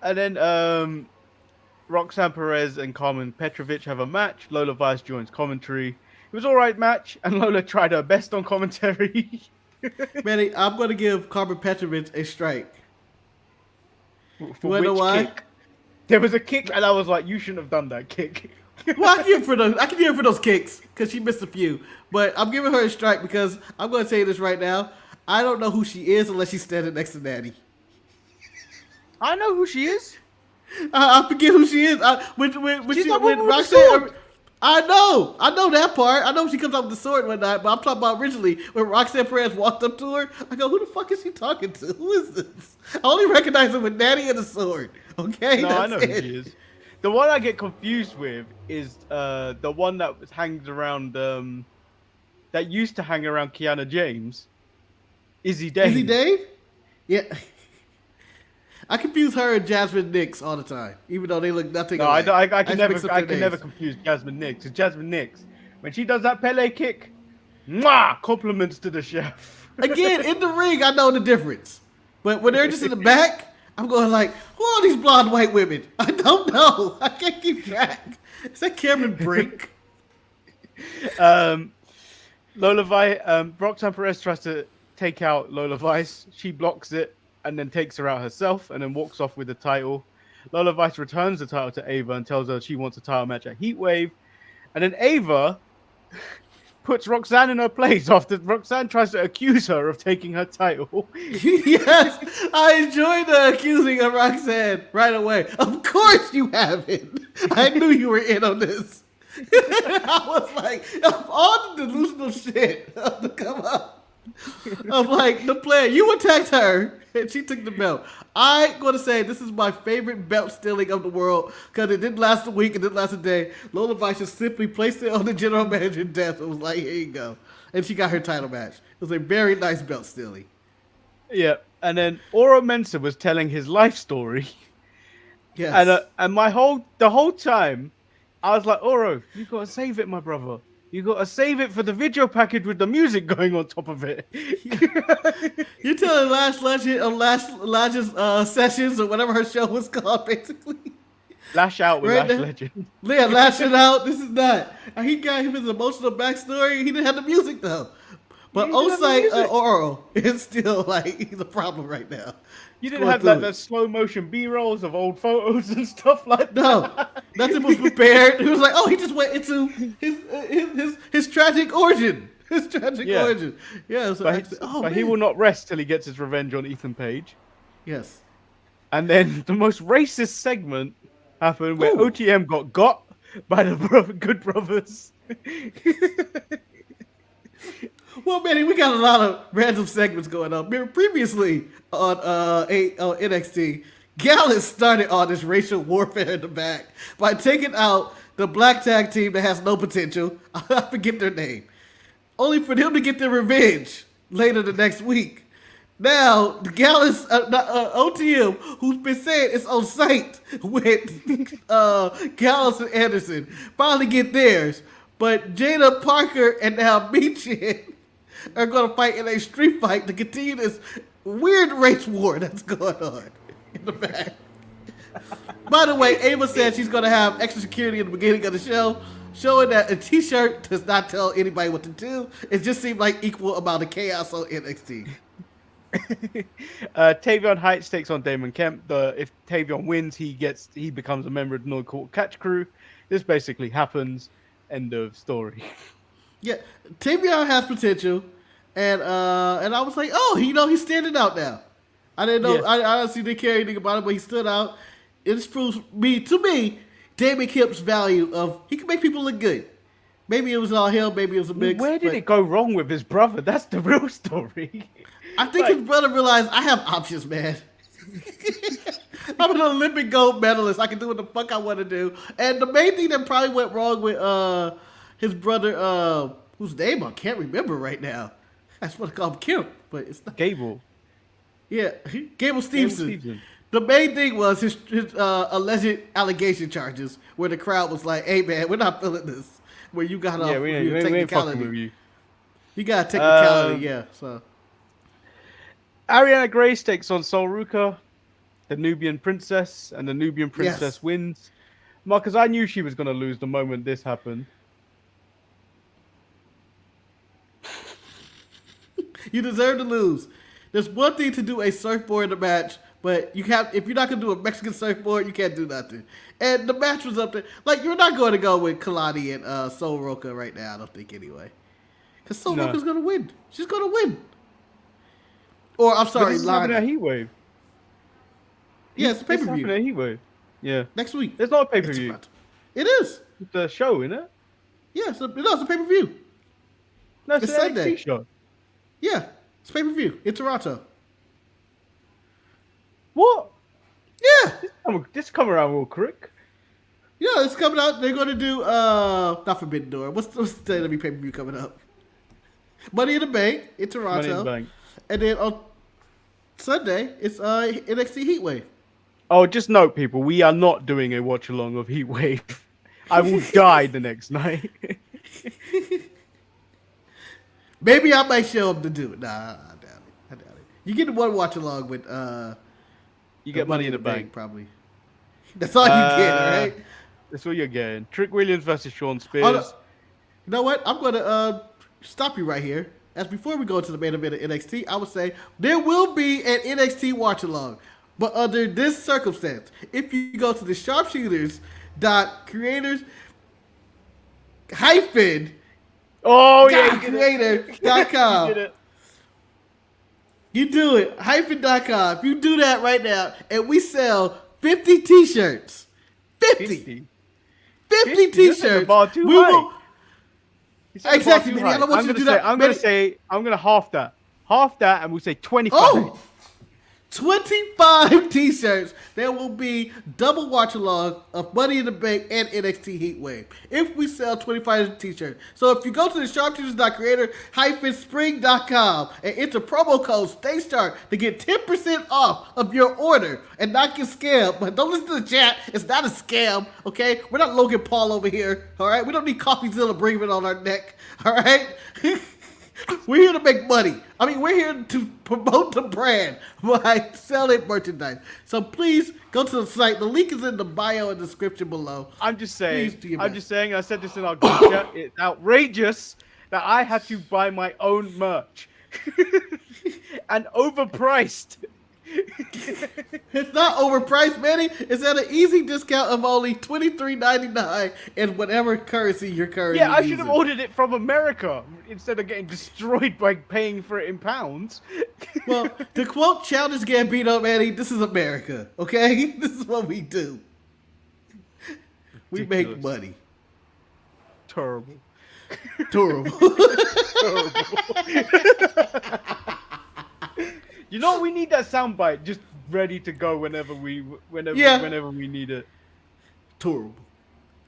And then Roxanne Perez and Carmen Petrovic have a match. Lola Vice joins commentary. It was all right match, and Lola tried her best on commentary. Manny, I'm going to give Carmen Petrovic a strike. For which kick? There was a kick, and I was like, you shouldn't have done that kick. Well, I can give her for those kicks because she missed a few. But I'm giving her a strike because I'm going to say this right now. I don't know who she is unless she's standing next to Natty. I know who she is. I forget who she is. When Roxanne, I know that part. I know she comes up with the sword and whatnot. But I'm talking about originally when Roxanne Perez walked up to her. I go, who the fuck is he talking to? Who is this? I only recognize her with Natty and the sword. Okay, no, I know who she is. The one I get confused with is the one that hangs around that used to hang around Kiana James. Izzy Dave. Izzy Dave? Yeah. I confuse her and Jasmine Nix all the time, even though they look nothing alike. I can never confuse Jasmine Nix. Because Jasmine Nix, when she does that Pele kick, mwah, compliments to the chef. Again, in the ring, I know the difference. But when they're just in the back, I'm going like, who are these blonde white women? I don't know. I can't keep track. Is that Cameron Brink? Lola Vice, Roxanne Perez tries to take out Lola Vice. She blocks it and then takes her out herself and then walks off with the title. Lola Vice returns the title to Ava and tells her she wants a title match at Heatwave. And then Ava puts Roxanne in her place after Roxanne tries to accuse her of taking her title. Yes, I enjoyed the accusing of Roxanne right away. Of course you haven't. I knew you were in on this. I was like, of all the delusional shit to come up, I'm like, the player, you attacked her and she took the belt. I'm going to say this is my favorite belt stealing of the world because it didn't last a week, it didn't last a day. Lola Vice just simply placed it on the general manager's desk and was like, here you go. And she got her title match. It was a very nice belt stealing. Yeah, and then Oro Mensah was telling his life story. Yes. And the whole time, I was like, Oro, you got to save it, my brother. You got to save it for the video package with the music going on top of it. You're telling Lash Legend of Lash's sessions or whatever her show was called, basically. Lash Out with right Lash Legend. Yeah, Lash It Out. This is not. He got his emotional backstory. He didn't have the music, though. But Osai Oro is still like, he's a problem right now. You didn't have that slow motion B-rolls of old photos and stuff like that. No, nothing was prepared. He was like, oh, he just went into his tragic origin. His tragic origin. Yeah. So but he will not rest till he gets his revenge on Ethan Page. Yes. And then the most racist segment happened where OTM got by the Good Brothers. Well, Manny, we got a lot of random segments going on. Previously on NXT, Gallus started on this racial warfare in the back by taking out the black tag team that has no potential. I forget their name. Only for them to get their revenge later the next week. Now, the Gallus, OTM, who's been saying it's on site with Gallus and Anderson, finally get theirs. But Jada Parker and now Meechin are going to fight in a street fight to continue this weird race war that's going on in the back. By the way, Ava said she's going to have extra security in the beginning of the show, showing that a t-shirt does not tell anybody what to do. It just seemed like equal amount of chaos on NXT. Tavon Heights takes on Damon Kemp. If Tavon wins, he becomes a member of the North Court Catch Crew. This basically happens. End of story. Yeah, Tavon has potential, and I was like, oh, he's standing out now. I didn't know. Yeah. I honestly didn't care anything about it, but he stood out. It proves to me, Damon Kemp's value of he can make people look good. Maybe it was all him. Maybe it was a mix. Where did it go wrong with his brother? That's the real story. I think his brother realized I have options, man. I'm an Olympic gold medalist. I can do what the fuck I want to do. And the main thing that probably went wrong with his brother, whose name I can't remember right now. I just want to call him Kemp, but it's not Gable. Yeah, Gable Stevenson. The main thing was his alleged allegation charges, where the crowd was like, "Hey man, we're not feeling this." Where you got off we with your ain't fucking with technicality. you. You got a technicality, yeah. So Arianna Grace takes on Sol Ruka, the Nubian princess, and the Nubian princess wins. Marcus, I knew she was going to lose the moment this happened. you deserve to lose. There's one thing to do a surfboard in a match, but if you're not gonna do a Mexican surfboard, you can't do nothing. And the match was up there. Like, you're not going to go with Kalani and Sol Ruka right now, I don't think, anyway. Because Sol Ruka's gonna win. She's gonna win. Or I'm sorry, Lana. Heat Wave. Yeah, it's a pay per view. Heat Wave. Yeah, next week. It's not a pay per view. It is. It's a show, isn't it? Yeah, it's a pay per view. No, it's an Sunday NXT show. Yeah, it's pay per view in Toronto. What? Yeah, this come around real quick. Yeah, it's coming out. They're going to do not Forbidden Door. What's the WWE pay per view coming up? Money in the Bank in Toronto. Money in the Bank. And then on Sunday it's NXT Heatwave. Oh, just note, people, we are not doing a watch along of Heatwave. I will die the next night. Maybe I might show up to do it. Nah, I doubt it. You get one watch along with you get Money in the Bank, probably. That's all you get, all right? That's what you're getting. Trick Williams versus Sean Spears. Oh, no. You know what? I'm gonna stop you right here. As before we go to the main event of NXT, I would say there will be an NXT watch along, but under this circumstance, if you go to the sharpshooters.creators hyphen creator.com. You do it. Hyphen.com. If you do that right now, and we sell 50 t-shirts. 50 t-shirts. We will. Exactly. I don't want you to do that. I'm going to half that. Half that, and we'll say 25. Oh! 25 t-shirts. There will be double watch along of Money in the Bank and NXT Heatwave if we sell 25 t-shirts. So if you go to the sharpshooters.creator-spring.com and enter promo code STAYSHARP to get 10% off of your order and not get scammed. But don't listen to the chat. It's not a scam, okay? We're not Logan Paul over here, all right? We don't need CoffeeZilla Breathing on our neck, all right? We're here to make money. I mean, we're here to promote the brand by selling merchandise. So please go to the site. The link is in the bio and description below. I'm just saying. I said this in our group chat. It's outrageous that I had to buy my own merch and overpriced. It's not overpriced, Manny. It's at an easy discount of only $23.99 in whatever currency you're currently using. Yeah, I should have ordered it from America instead of getting destroyed by paying for it in pounds. Well, to quote Childish Gambino, Manny, this is America, okay? This is what we do. We make money. Terrible. Terrible. You know, we need that soundbite just ready to go whenever we need it. Terrible.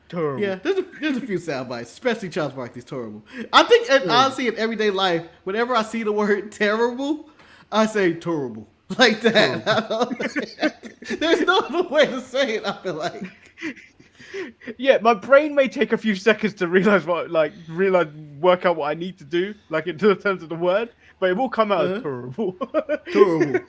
Terrible. Yeah, there's a few sound bites, especially Charles Barkley's terrible. I think, honestly, in everyday life, whenever I see the word terrible, I say terrible. Like that. There's no other way to say it, I feel like. Yeah, my brain may take a few seconds to work out what I need to do, like in terms of the word, but it will come out as terrible. Terrible.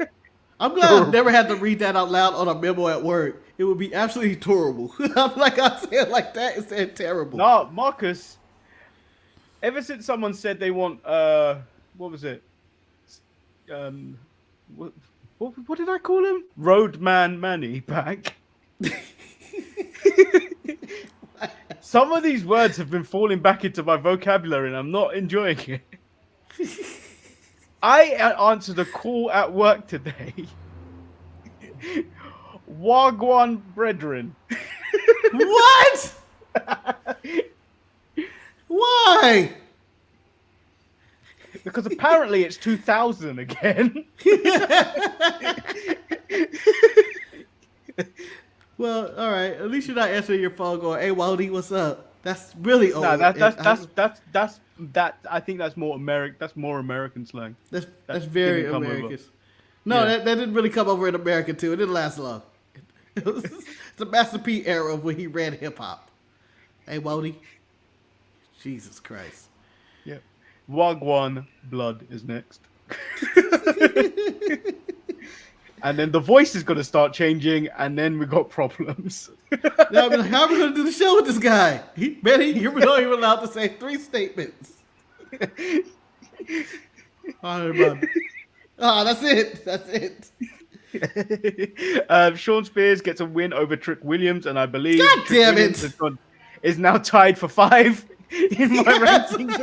I'm glad I've never had to read that out loud on a memo at work. It would be absolutely terrible. I'm like, I say it like that instead of terrible. No, Marcus, ever since someone said they want, what was it? What did I call him? Roadman Manny back. Some of these words have been falling back into my vocabulary and I'm not enjoying it. I answered a call at work today. Wagwan brethren. What? Why? Because apparently it's 2000 again. Well, all right. At least you're not answering your phone going, "Hey, Waldy, what's up?" That's really old. No, that's I think that's more American. That's more American slang. That's very American. No, Yeah. that didn't really come over in America too. It didn't last long. It's a Master P era when he ran hip hop. Hey, Wody. Jesus Christ. Yeah. Wagwan Blood is next. And then the voice is going to start changing, and then we got problems. Now I'll be like, how are we going to do the show with this guy? Benny, you're not even allowed to say 3 statements. All right, bud. Oh, that's it. That's it. Sean Spears gets a win over Trick Williams, and I believe God Trick damn Williams it. is now tied for 5 in my Yes. rankings.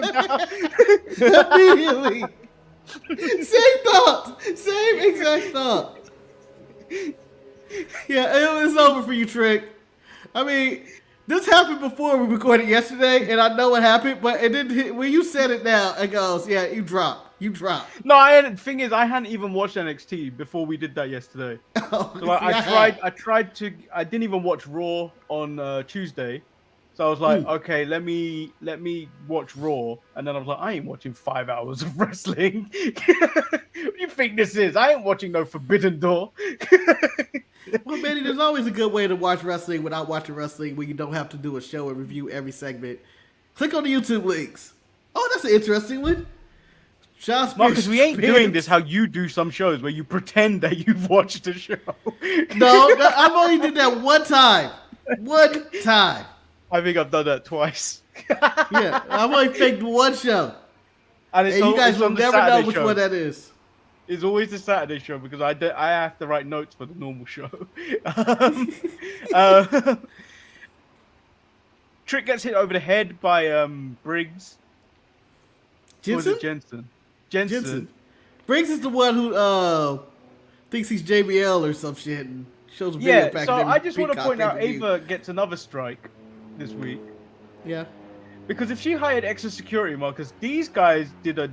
Immediately. Same thought. Same exact thought. Yeah, it was over for you, Trick. I mean, this happened before we recorded yesterday, and I know what happened, but it didn't. When you said it now, it goes, yeah, you drop. You drop. No, thing is, I hadn't even watched NXT before we did that yesterday. Oh, So I didn't even watch Raw on Tuesday. So I was like, okay, let me watch Raw, and then I was like, I ain't watching 5 hours of wrestling. What do you think this is? I ain't watching no Forbidden Door. Well, Manny, there's always a good way to watch wrestling without watching wrestling where you don't have to do a show and review every segment. Click on the YouTube links. Oh, that's an interesting one. Marcus, we ain't doing this how you do some shows where you pretend that you've watched the show. No, I've only did that one time. One time. I think I've done that twice. Yeah, I've only picked one show. And You guys will on the never know Saturday which show. one that is. It's always the Saturday show because I have to write notes for the normal show. Trick gets hit over the head by Briggs. Or was it Jensen? Jensen. Briggs is the one who thinks he's JBL or some shit and shows a video Yeah, back so in I just want to Peacock point out pay-per-view. Ava gets another strike this week. Yeah. Because if she hired extra security, Marcus, these guys did a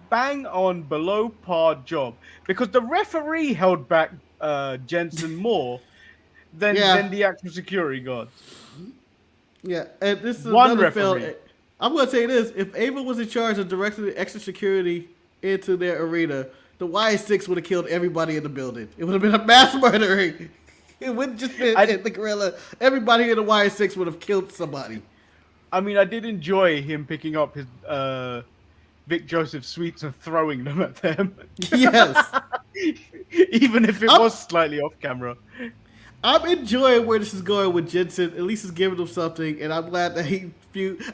bang on below par job. Because the referee held back Jensen more than the actual security guards. Yeah, and this is One another referee. fail. I'm going to say this. If Ava was in charge of directing the extra security into their arena, the Y6 would have killed everybody in the building. It would have been a mass murdering. It wouldn't just been the gorilla. Everybody in the Y6 would have killed somebody. I mean, I did enjoy him picking up his Vic Joseph sweets and throwing them at them. Yes. Even if it was slightly off camera. I'm enjoying where this is going with Jensen. At least it's giving him something, and I'm glad that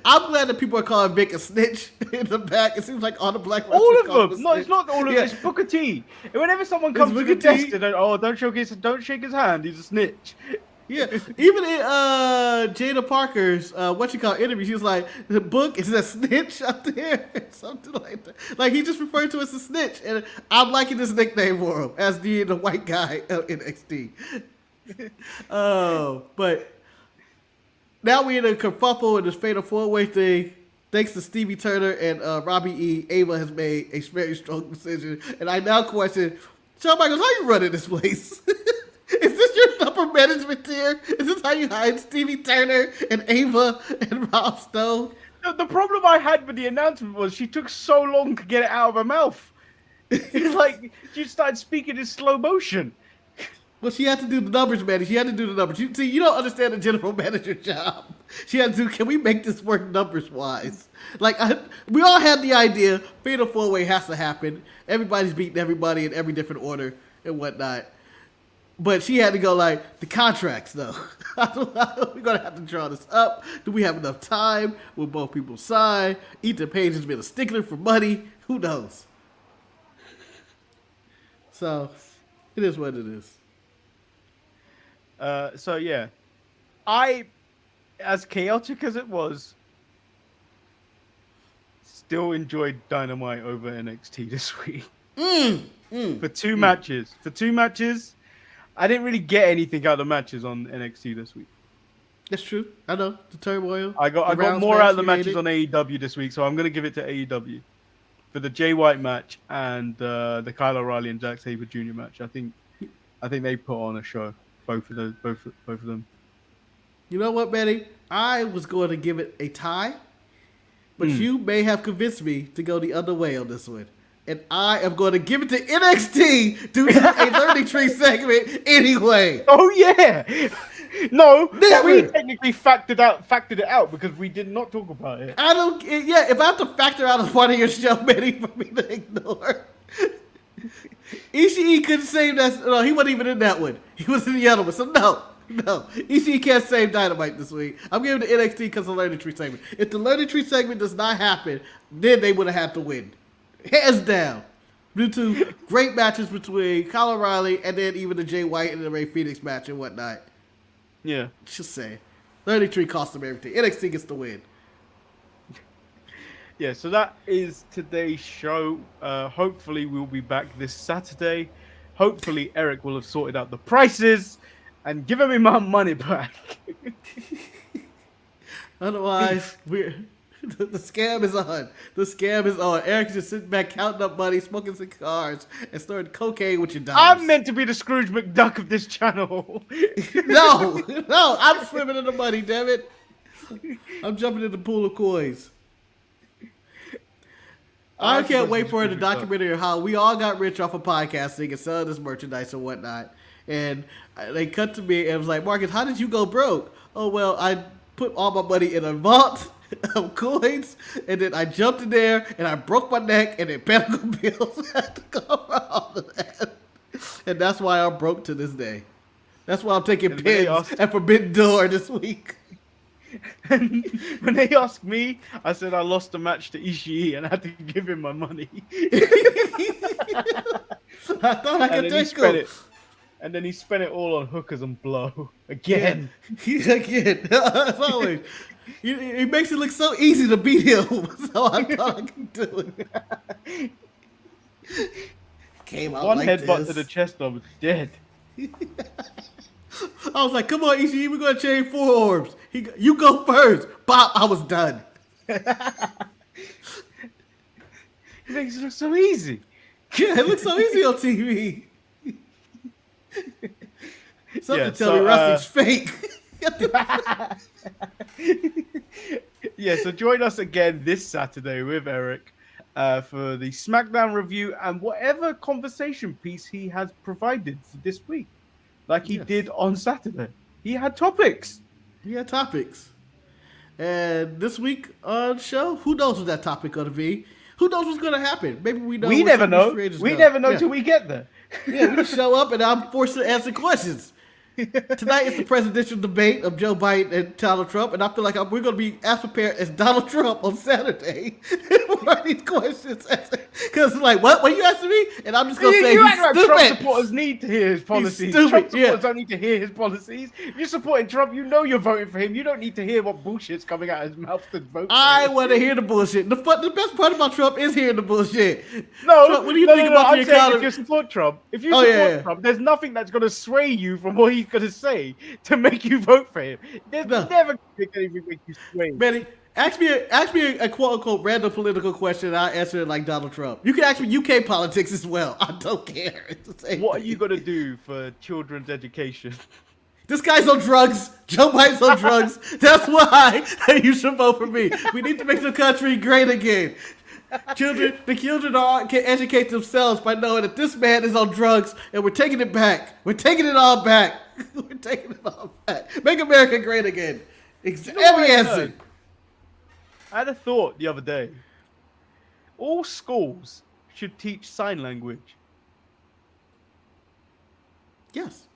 I'm glad that people are calling Vic a snitch in the back. It seems like all the black all wrestlers call of him them. a No, snitch. it's not all of them. It's Booker T. And whenever someone comes to Booker the T. test, they don't shake his hand. He's a snitch. Yeah, even in Jada Parker's interview, she was like, "The book is a snitch up there," something like that. Like he just referred to us as a snitch, and I'm liking this nickname for him as the white guy of NXT. But now we're in a kerfuffle in this fatal 4-way thing. Thanks to Stevie Turner and Robbie E, Ava has made a very strong decision, and I now question Shawn Michaels, how you running this place? Is this your upper management tier? Is this how you hide Stevie Turner and Ava and Rob Stone? The problem I had with the announcement was she took so long to get it out of her mouth. It's like she started speaking in slow motion. Well, she had to do the numbers, man. She had to do the numbers. You don't understand the general manager job. She had to do, can we make this work numbers-wise? We all had the idea, Fatal 4-Way has to happen. Everybody's beating everybody in every different order and whatnot. But she had to go the contracts, though. We're going to have to draw this up. Do we have enough time? Will both people sign? Ethan Page has been a stickler for money. Who knows? So, it is what it is. So, yeah. As chaotic as it was, still enjoyed Dynamite over NXT this week. For two matches. I didn't really get anything out of the matches on NXT this week. That's true. I know. The turmoil. I got more out of the matches on AEW this week, so I'm going to give it to AEW. For the Jay White match and the Kyle O'Reilly and Jack Sabre Jr. match. I think they put on a show. Both of them. You know what, Betty? I was going to give it a tie, but you may have convinced me to go the other way on this one. and I am going to give it to NXT due to a learning tree segment anyway. Oh yeah. No, but we Never. technically factored it out because we did not talk about it. I don't. Yeah, if I have to factor out a part of your show, many for me to ignore. Ishii couldn't save that. No, he wasn't even in that one. He was in the other one. So no. Ishii can't save Dynamite this week. I'm giving it to NXT because of the learning tree segment. If the learning tree segment does not happen, then they would have had to win. Hands down. Due to great matches between Kyle O'Reilly and then even the Jay White and the Ray Phoenix match and whatnot. Yeah. Just saying. Learning tree cost them everything. NXT gets the win. Yeah, so that is today's show. Hopefully we'll be back this Saturday. Hopefully Eric will have sorted out the prices and given me my money back. Otherwise, the scam is on. The scam is on. Eric's just sitting back counting up money, smoking cigars, and snorting cocaine with your dollars. I'm meant to be the Scrooge McDuck of this channel. No, I'm swimming in the money, damn it. I'm jumping in the pool of coins. I can't wait for the documentary of how we all got rich off of podcasting and selling this merchandise and whatnot. And they cut to me and was like, Marcus, how did you go broke? Oh, well, I put all my money in a vault of coins, and then I jumped in there, and I broke my neck, and then medical bills had to cover all of that. And that's why I'm broke to this day. That's why I'm taking pins at Forbidden Door this week. And when they asked me, I said I lost a match to Ishii and I had to give him my money. I thought I could take him. And then he spent it all on hookers and blow. Again. Yeah. Again. As always. He makes it look so easy to beat him. So I thought I could do it. Came out one like headbutt this. to the chest, I was dead. I was like, come on, Ishii, we're going to change forearms. You go first. Bop, I was done. He makes it look so easy. Yeah, it looks so easy on TV. Something tell me Rusty's fake. Yeah, so join us again this Saturday with Eric for the SmackDown review and whatever conversation piece he has provided for this week. Like he did on Saturday. He had topics. And this week on the show, who knows what that topic going to be? Who knows what's going to happen? Maybe we know. We never know. We never know till we get there. Yeah, we just show up and I'm forced to answer questions. Tonight is the presidential debate of Joe Biden and Donald Trump, and I feel like we're going to be as prepared as Donald Trump on Saturday for these questions. Because like, what are you asking me? And I'm just going to say he's stupid. Trump supporters need to hear his policies. He's stupid. Trump supporters don't need to hear his policies. If you're supporting Trump, you know you're voting for him. You don't need to hear what bullshit's coming out of his mouth to vote for I him. want to hear the bullshit. The best part about Trump is hearing the bullshit. No, Trump, what do you think about the economy? If you support Trump, Trump, there's nothing that's going to sway you from what he's going to say to make you vote for him. There's never going to be anything make you sway. Benny, ask me a quote unquote random political question and I'll answer it like Donald Trump. You can ask me UK politics as well. I don't care. What are you going to do for children's education? This guy's on drugs. Joe Biden's on drugs. That's why you should vote for me. We need to make the country great again. The children can educate themselves by knowing that this man is on drugs and we're taking it back. We're taking it all back. We're taking it all back. Make America great again. Every answer. I had a thought the other day. All schools should teach sign language. Yes.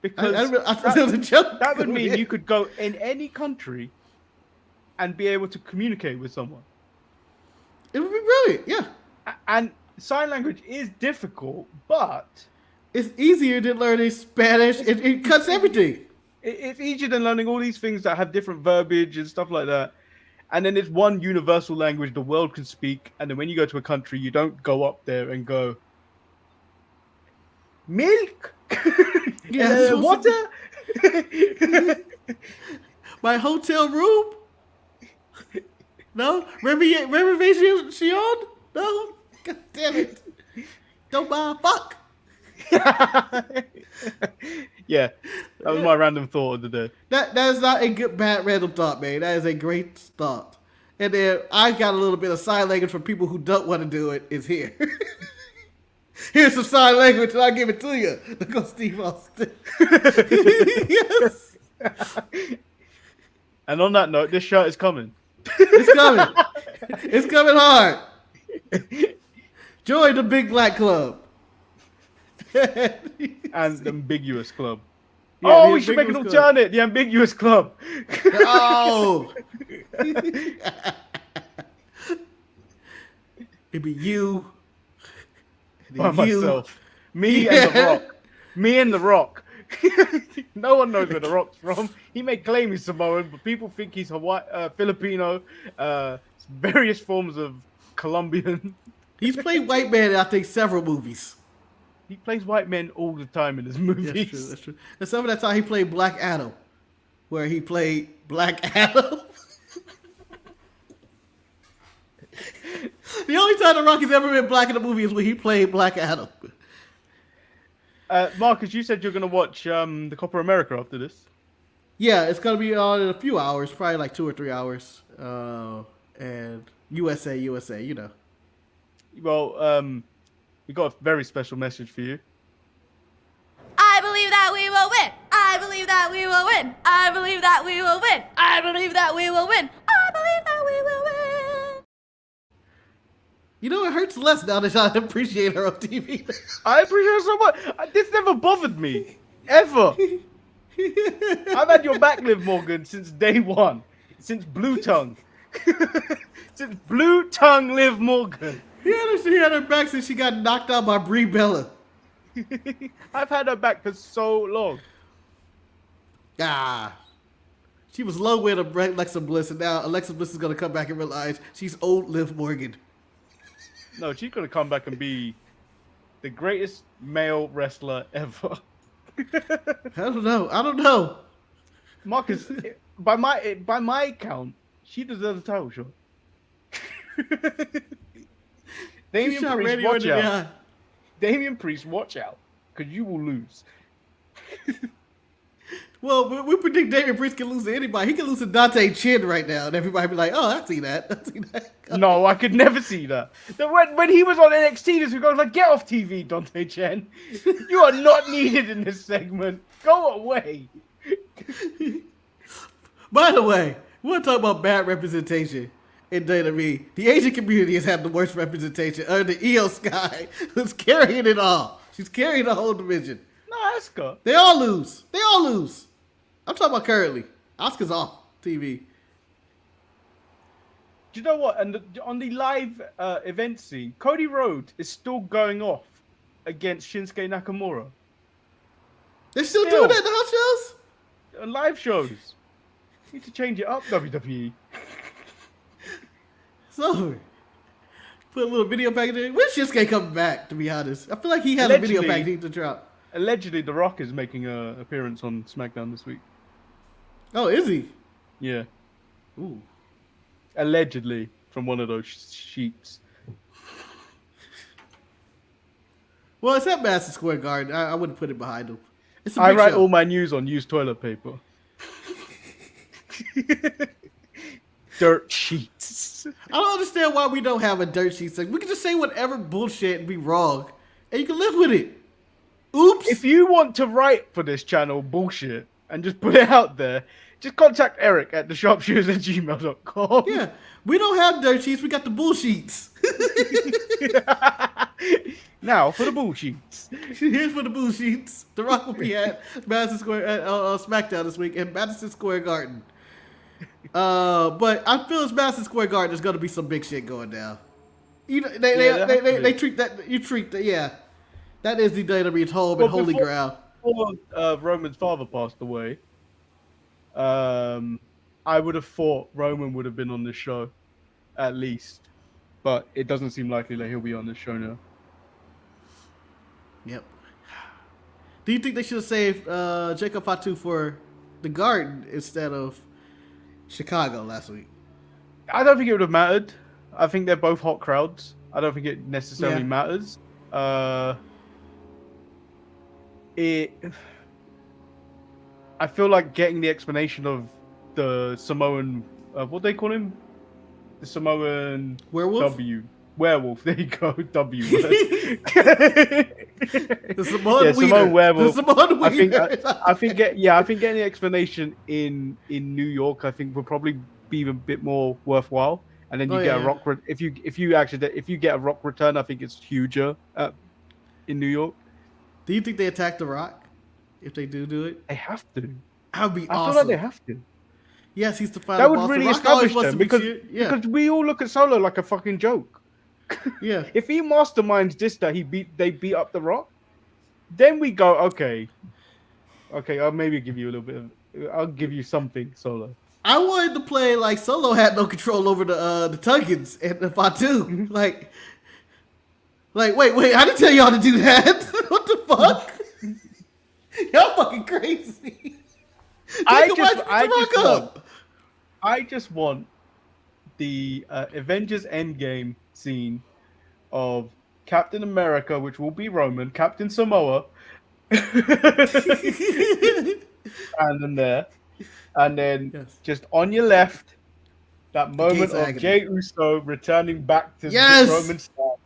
Because that would mean you could go in any country and be able to communicate with someone. It would be brilliant, yeah. And sign language is difficult, but it's easier than learning Spanish. It cuts everything. It's easier than learning all these things that have different verbiage and stuff like that. And then it's one universal language the world can speak. And then when you go to a country, you don't go up there and go, milk? Yeah, water? My hotel room? No? Reservation? No? God damn it. Don't buy a fuck. Yeah, that was my random thought of the day. That is not a bad random thought, man. That is a great thought. And then I got a little bit of sign language for people who don't want to do it is here. Here's some sign language and I'll give it to you. Look on Steve Austin. Yes. And on that note, this shirt is coming. It's coming. It's coming hard. Join the Big Black Club. And the ambiguous club. Yeah, We should make an alternate. The ambiguous club. Oh. It'd be you. By myself. Me and The Rock. Me and The Rock. No one knows where The Rock's from. He may claim he's Samoan, but people think he's Filipino, various forms of Colombian. He's played white man in, I think, several movies. He plays white men all the time in his movies. That's true. And some of that time he played Black Adam, where he played Black Adam. The only time The Rock has ever been black in a movie is when he played Black Adam. Marcus, you said you're going to watch the Copper America after this. Yeah, it's going to be on in a few hours, probably like 2 or 3 hours. And USA, you know. Well, we got a very special message for you. I believe that we will win. I believe that we will win. I believe that we will win. I believe that we will win. I believe that we will win. You know, it hurts less now that I appreciate her on TV. I appreciate it so much. This never bothered me. Ever. I've had your back, Liv Morgan, since day one. Since Blue Tongue. Since Blue Tongue Liv Morgan. She had her back since she got knocked out by Brie Bella. I've had her back for so long. She was low with Alexa Bliss, and now Alexa Bliss is going to come back and realize she's old Liv Morgan. No, she's going to come back and be the greatest male wrestler ever. I don't know. Marcus, by my count, she deserves a title shot. Damian Priest, watch out. Damian Priest, watch out, because you will lose. Well, we predict Damian Priest can lose to anybody. He can lose to Dante Chin right now, and everybody be like, "Oh, I see that. No, I could never see that. When he was on NXT, this guy was like, "Get off TV, Dante Chen. You are not needed in this segment. Go away." By the way, we want to talk about bad representation in WWE. The Asian community has had the worst representation under Io Sky, who's carrying it all. She's carrying the whole division. No, Asuka. They all lose. I'm talking about currently. Asuka's off TV. Do you know what? And on the live event scene, Cody Rhodes is still going off against Shinsuke Nakamura. They're still doing that in the house shows? On live shows. Need to change it up, WWE. It's over. Put a little video package in. When's Shinsuke coming back, to be honest? I feel like he had Allegedly, a video package to drop. Allegedly, The Rock is making an appearance on SmackDown this week. Oh, is he? Yeah. Ooh. Allegedly, from one of those sheets. Well, it's at Madison Square Garden. I wouldn't put it behind him. It's a I big write show. all my news on used toilet paper. Dirt sheets. I don't understand why we don't have a dirt sheet segment. We can just say whatever bullshit and be wrong, and you can live with it. Oops. If you want to write for this channel bullshit and just put it out there, just contact Eric at thesharpshooters@gmail.com. Yeah, we don't have dirt sheets. We got the bullsheets. Now for the bullsheets. Here's for the bullsheets. The Rock will be at Madison Square SmackDown this week in Madison Square Garden. But I feel it's Madison Square Garden. There's gonna be some big shit going down. You know, they treat that. You treat that. Yeah, that is the WWE's home and holy ground. Before Roman's father passed away, I would have thought Roman would have been on the show, at least. But it doesn't seem likely that he'll be on this show now. Yep. Do you think they should have saved Jacob Fatu for the Garden instead of Chicago last week? I don't think it would have mattered. I think they're both hot crowds. I don't think it necessarily matters. I feel like getting the explanation of the Samoan, what do they call him? the Samoan Werewolf? W. Werewolf. There you go. W. Word. The Samoan Samoan werewolf. The Samoan I think. wiener. I think. I think getting the explanation in New York, I think, would probably be a bit more worthwhile. And then you get a rock. If you get a rock return, I think it's huger in New York. Do you think they attack the Rock if they do it? They have to. That would be awesome. I feel like they have to. Yes, he's the final That would boss. really The Rock establish always them wants to because be cheered. we all look at Solo like a fucking joke. Yeah. If he masterminds this, that they beat up the Rock, then we go, okay, I'll maybe give you a little bit of, I'll give you something, Solo. I wanted to play like Solo had no control over the Tuggins and the Fatu. Like, wait, I didn't tell y'all to do that. What the fuck? Y'all fucking crazy. I just want the Avengers Endgame scene of Captain America, which will be Roman, Captain Samoa, and then just on your left, that moment of Jey Uso returning back to Roman's side.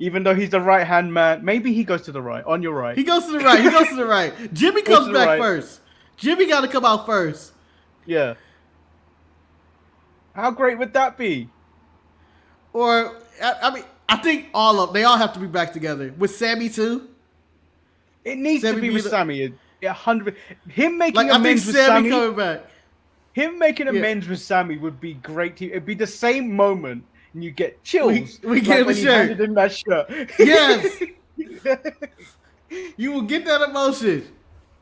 Even though he's the right-hand man, maybe he goes to the right. On your right, he goes to the right. Jimmy comes back first. Jimmy got to come out first. Yeah. How great would that be? Or I think they all have to be back together with Sammy too. It needs to be with Sammy. 100. Him making amends with Sammy Sammy coming back. Him making amends with Sammy would be great. It'd be the same moment, and you get chills. We get him a shirt. Handed him that shirt. Yes. You will get that emotion.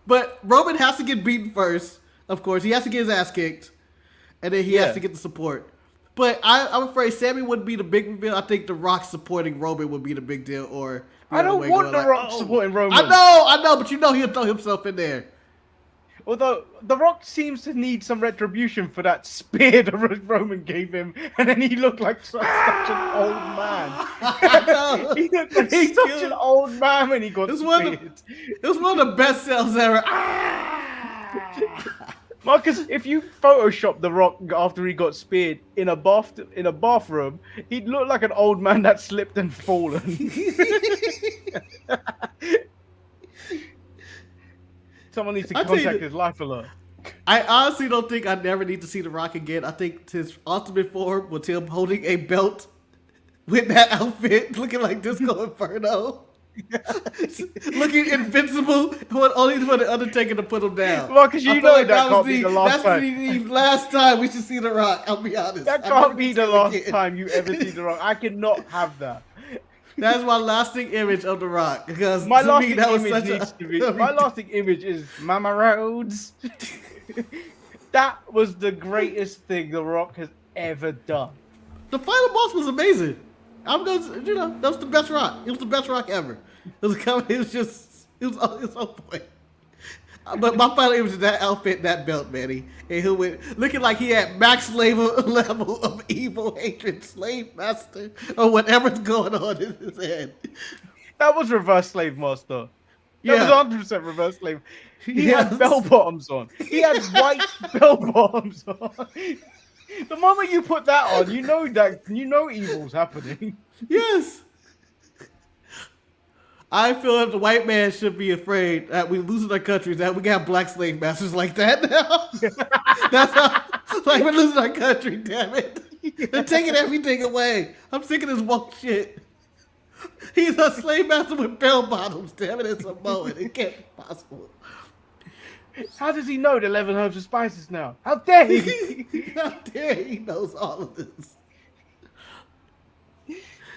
But Roman has to get beaten first. Of course, he has to get his ass kicked, and then he has to get the support. But I'm afraid Sammy wouldn't be the big reveal. I think The Rock supporting Roman would be the big deal. Or I don't want The Rock supporting Roman. I know, but you know he'll throw himself in there. Although The Rock seems to need some retribution for that spear that Roman gave him, and then he looked like such an old man. He looked like such an old man when he got speared. It was one of the best sales ever. Marcus, if you Photoshop The Rock after he got speared in a bathroom, he'd look like an old man that slipped and fallen. Someone needs to contact his life alert. I honestly don't think I never need to see The Rock again. I think his ultimate form was him holding a belt with that outfit, looking like Disco Inferno. Looking invincible, only for the Undertaker to put him down. Well, because you know that can't be the last time. That's the last time we should see The Rock. I'll be honest. That can't be the last time you ever see The Rock. I cannot have that. That's my lasting image of The Rock. Because my lasting image is Mama Rhodes. That was the greatest thing The Rock has ever done. The final boss was amazing. I'm going to, that was the best Rock. It was the best Rock ever. It was on point. But my final image is that outfit, that belt, Manny. And he went looking like he had max level of evil, hatred, slave master, or whatever's going on in his head. That was Reverse Slave Master. That was 100% Reverse Slave. He had bell bottoms on. He had white bell bottoms on. The moment you put that on, you know evil's happening. Yes. I feel that the white man should be afraid that we losing our country, that we got black slave masters like that now. That's how, like, we're losing our country, damn it. They're taking everything away. I'm sick of this woke shit. He's a slave master with bell bottoms, damn it. It's a Mone. It can't be possible. How does he know the 11 herbs and spices now? How dare he? How dare he knows all of this?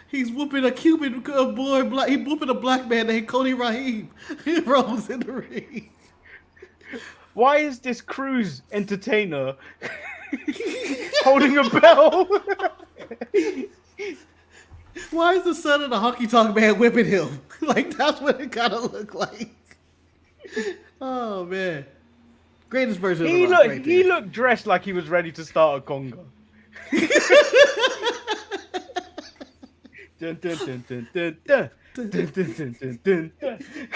He's whooping a Cuban boy. He's whooping a black man named Cody Raheem. He rolls in the ring. Why is this cruise entertainer holding a bell? Why is the son of the honky tonk man whipping him? Like, that's what it kind of looked like. Oh, man. Greatest version of The Rock right there. He looked dressed like he was ready to start a conga. Dun, dun, dun, dun, dun, dun. Dun, dun, dun, dun, dun, dun.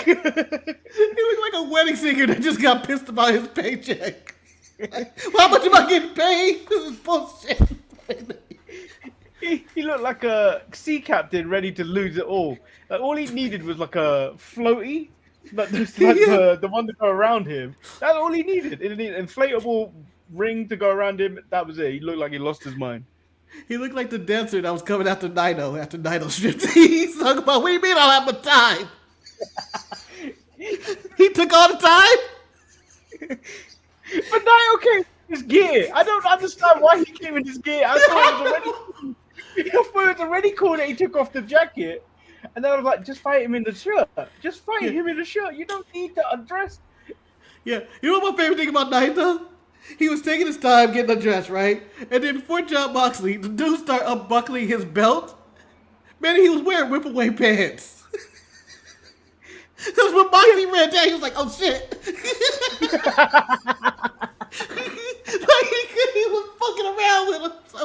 He looked like a wedding singer that just got pissed about his paycheck. Like, how much am I getting paid? This is bullshit. He looked like a sea captain ready to lose it all. Like, all he needed was like a floaty, like the one to go around him. That's all he needed. An inflatable ring to go around him. That was it. He looked like he lost his mind. He looked like the dancer that was coming after Naito stripped. He's talking about, what do you mean I don't have the time? He took all the time? But Naito came in his gear. I don't understand why he came in his gear. I thought it was already cool that he took off the jacket. And then I was like, just fight him in the shirt. Just fight him in the shirt. You don't need to undress. Yeah. You know what my favorite thing about Naito? He was taking his time getting undressed, right? And then before Jon Moxley, the dude started unbuckling his belt. Man, he was wearing rip-away pants. Because when Moxley ran down, he was like, oh shit. He was fucking around with him. So,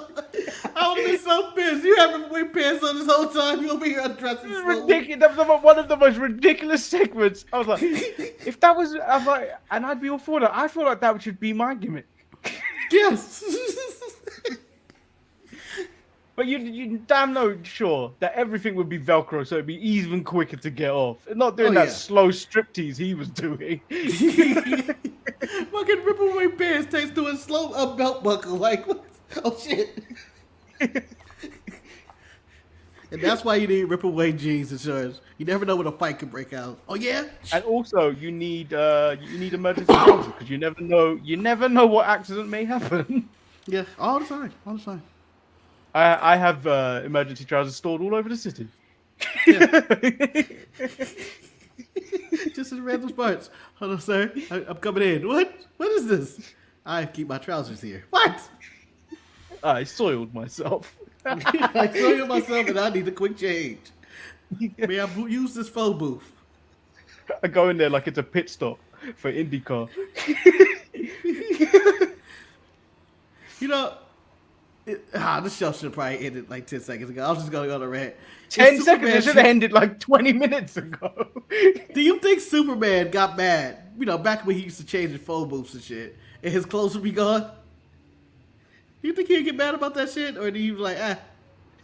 I would have been so pissed. You have rip-away pants on this whole time. You over here undressing. This is ridiculous. That was one of the most ridiculous segments. I was like, if that was, I was like, and I'd be all for that. I feel like that should be my gimmick. Yes. But you damn know sure that everything would be Velcro, so it'd be even quicker to get off. And not doing that slow striptease he was doing. Fucking rip-away pants takes doing slow belt buckle. Like, what? Oh shit. And that's why you need rip-away jeans and shirts. You never know when a fight could break out. Oh yeah. And also, you need emergency trousers because you never know what accident may happen. Yeah, all the time. I have emergency trousers stored all over the city. Yeah. Just in random spots. Hold on, sir. I'm coming in. What? What is this? I keep my trousers here. What? I soiled myself. I soiled myself and I need a quick change. May I use this phone booth? I go in there like it's a pit stop for IndyCar. You know, this show should have probably ended like 10 seconds ago. I was just going to go on a rant. 10 seconds? It should have ended like 20 minutes ago. Do you think Superman got mad, you know, back when he used to change his phone booths and shit, and his clothes would be gone? Do you think he'd get mad about that shit? Or do you be like,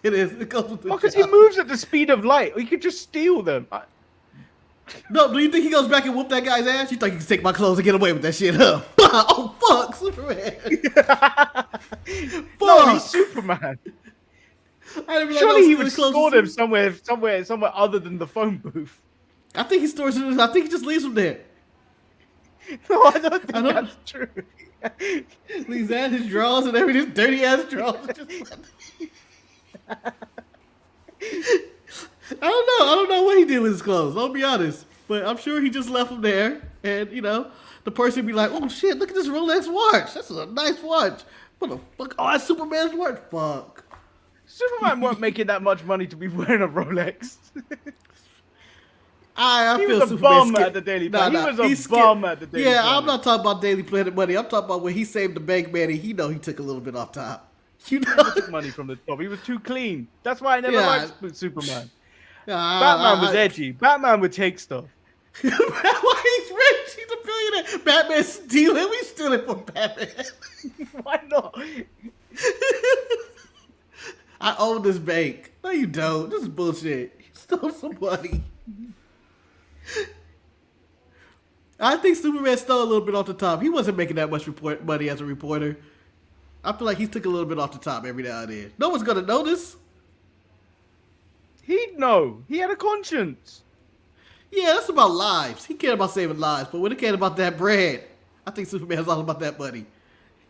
it is. It goes with the Because he moves at the speed of light. He could just steal them. No, do you think he goes back and whoop that guy's ass? You think he can take my clothes and get away with that shit, huh? Oh, fuck, Superman. Fuck. No, he's Superman. Surely he would store them somewhere other than the phone booth. I think he stores them. I think he just leaves them there. No, I don't think that's true. Leaves that, his drawers and everything, dirty ass drawers. I don't know what he did with his clothes. I'll be honest, but I'm sure he just left them there, and you know, the person be like, "Oh shit, look at this Rolex watch. That's a nice watch. What the fuck? Oh, that's Superman's watch. Fuck." Superman weren't making that much money to be wearing a Rolex. He was a bum at the Daily Planet. He was a bum at the Daily Planet. Yeah, I'm not talking about Daily Planet money. I'm talking about when he saved the bank money. He took a little bit off top. You know, he took money from the top. He was too clean. That's why I never liked Superman. Batman was edgy. Batman would take stuff. Why he's rich? He's a billionaire. Batman's stealing. We stealing from Batman. Why not? I own this bank. No, you don't. This is bullshit. You stole some money. I think Superman stole a little bit off the top. He wasn't making that much money as a reporter. I feel like he took a little bit off the top every now and then. No one's gonna notice. He'd know. He had a conscience. Yeah, that's about lives. He cared about saving lives, but when it cared about that bread, I think Superman's all about that money.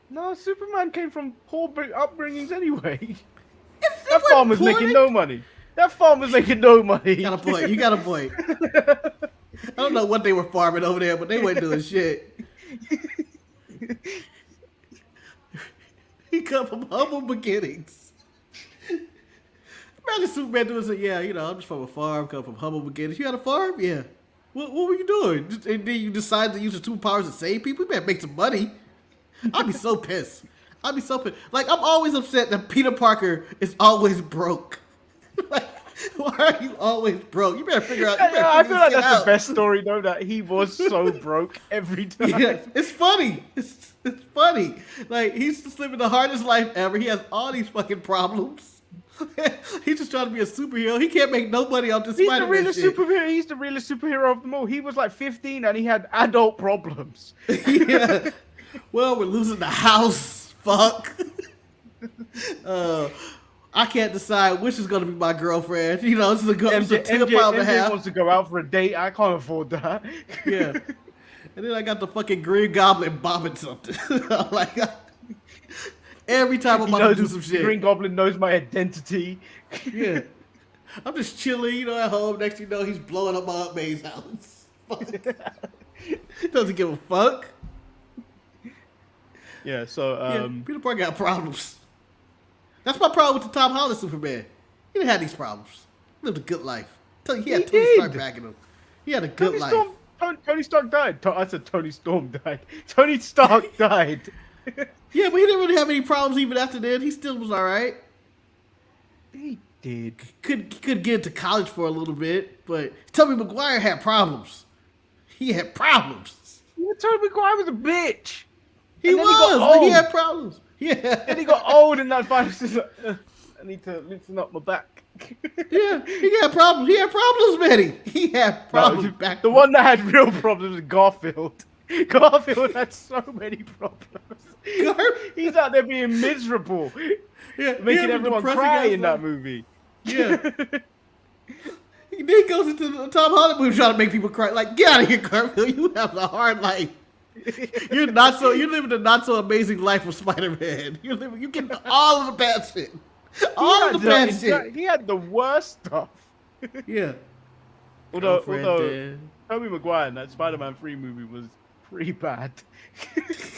No, Superman came from poor upbringings anyway. That farm was making no money. That farm was making no money. You got a point. You got a point. I don't know what they were farming over there, but they weren't doing shit. He come from humble beginnings. Imagine Superman doing something. Yeah, you know, I'm just from a farm, come from humble beginnings. You had a farm? Yeah. What were you doing? And then you decide to use your superpowers to save people? You better make some money. I'd be so pissed. I'd be so pissed. Like, I'm always upset that Peter Parker is always broke. Like, why are you always broke? You better figure out. I feel like that's the best story, though, that he was so broke every time. Yeah, it's funny. It's funny. Like, he's just living the hardest life ever. He has all these fucking problems. He's just trying to be a superhero. He can't make no money off this He's the Spider-Man realest shit. superhero. He's the realest superhero of them all. He was like 15 and he had adult problems. Yeah. Well, we're losing the house. Fuck. I can't decide which is going to be my girlfriend. You know, this is a good problem to have. Wants to go out for a date. I can't afford that. Yeah. And then I got the fucking Green Goblin bombing something. Like, every time I'm about to do some shit. Green Goblin knows my identity. Yeah. I'm just chilling, you know, at home. Next thing you know, he's blowing up my Aunt May's house. Doesn't give a fuck. Yeah, so Peter Parker got problems. That's my problem with the Tom Holland Superman. He didn't have these problems. He lived a good life. Tell you, he had Tony Stark backing him. He had a good life. Tony Stark died. I said Tony Storm died. Tony Stark died. Yeah, but he didn't really have any problems even after that. He still was all right. He did. Could get into college for a little bit, but Tobey Maguire had problems. He had problems. Yeah, Tobey Maguire was a bitch. He was. He had problems. Yeah. Then he got old in that fight. I need to loosen up my back. Yeah, he had problems. He had problems, Manny. He had problems back. The one that had real problems was Garfield. Garfield had so many problems. He's out there being miserable. Yeah, making everyone cry in that movie. Yeah. He then goes into the Tom Holland movie trying to make people cry. Like, get out of here, Garfield. You have a hard life. You're living a not so amazing life of Spider-Man. You're getting all of the bad shit. All of the bad shit. He had the worst stuff. Yeah. Although Tobey Maguire in that Spider-Man 3 movie was pretty bad.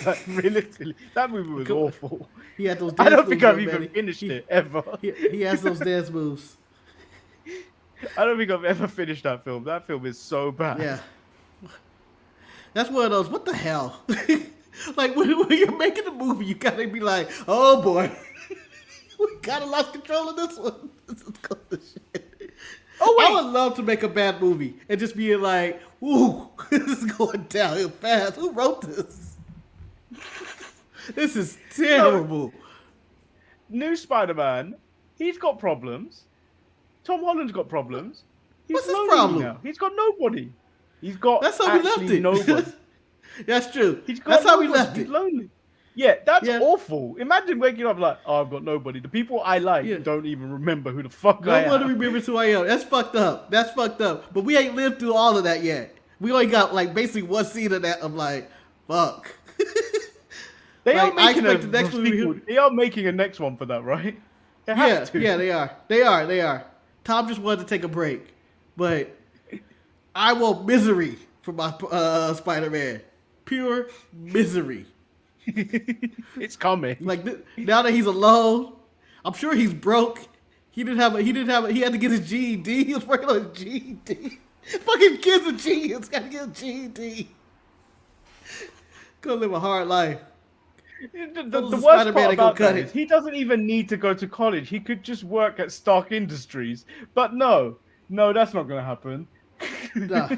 Like, realistically, that movie was awful. He had those dance I don't moves, think I've even finished it ever. He has those dance moves. I don't think I've ever finished that film. That film is so bad. Yeah. That's one of those, what the hell? Like, when you're making a movie, you gotta be like, oh boy, we kinda lost control of this one. This is cool as shit. Oh, wait. I would love to make a bad movie and just be like, ooh, this is going downhill fast. Who wrote this? This is terrible. New Spider-Man, he's got problems. Tom Holland's got problems. What's his problem? Now. He's got nobody. He's got That's how we left it. Nobody. That's true. That's how we left it. He's lonely. Yeah, that's awful. Imagine waking up like, oh, I've got nobody. The people I like don't even remember who the fuck I am. Nobody remembers who I am. That's fucked up. That's fucked up. But we ain't lived through all of that yet. We only got like basically one scene of that. I'm like, fuck. They are making the next movie. They are making a next one for that, right? They have to. Yeah, they are. They are. Tom just wanted to take a break, but I want misery for my Spider-Man. Pure misery. It's coming. Like now that he's alone, I'm sure he's broke. He had to get his GED. He was working on his GED. Fucking kid's a genius. Got to get a GED. Gonna live a hard life. The worst part about that is he doesn't even need to go to college. He could just work at Stark Industries. But no, that's not gonna happen. Nah.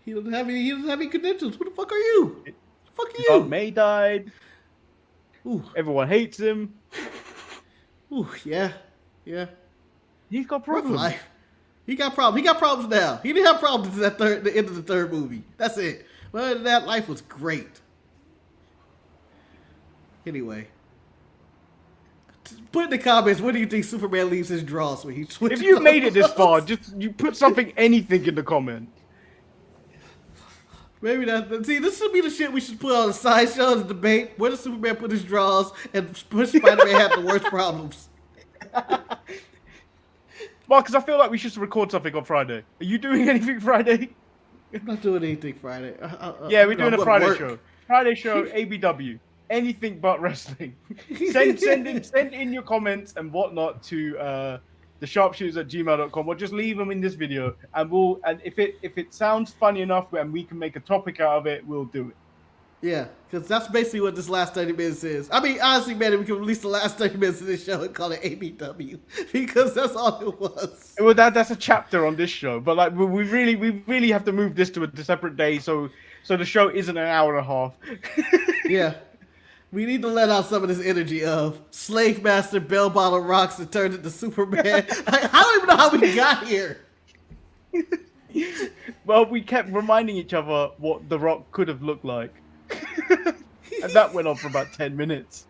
He doesn't have any credentials. Who the fuck are you? Fuck you. Aunt May died. Ooh. Everyone hates him. Ooh, yeah. He's got problems. Life. He got problems. He got problems now. He didn't have problems at the end of the third movie. That's it. But that life was great. Anyway. Put in the comments, what do you think Superman leaves his draws when he switches? If you made it this far, you put anything in the comment. Maybe that. See, this should be the shit we should put on a sideshow as a debate. Where does Superman put his draws and push Spider-Man have the worst problems? Marcus, I feel like we should record something on Friday. Are you doing anything Friday? I'm not doing anything Friday. Yeah, we're doing a Friday show. Friday show, ABW. Anything but wrestling. Send in your comments and whatnot to thesharpshooters@gmail.com, or just leave them in this video, and if it sounds funny enough and we can make a topic out of it, we'll do it. Yeah, because that's basically what this last 30 minutes is. I mean, honestly, man, we can release the last 30 minutes of this show and call it ABW, because that's all it was. Well, that's a chapter on this show, but like we really have to move this to a separate day, so the show isn't an hour and a half. Yeah. We need to let out some of this energy of Slave Master Bell Bottle Rocks and turned into Superman. I don't even know how we got here. Well, we kept reminding each other what The Rock could have looked like. And that went on for about 10 minutes.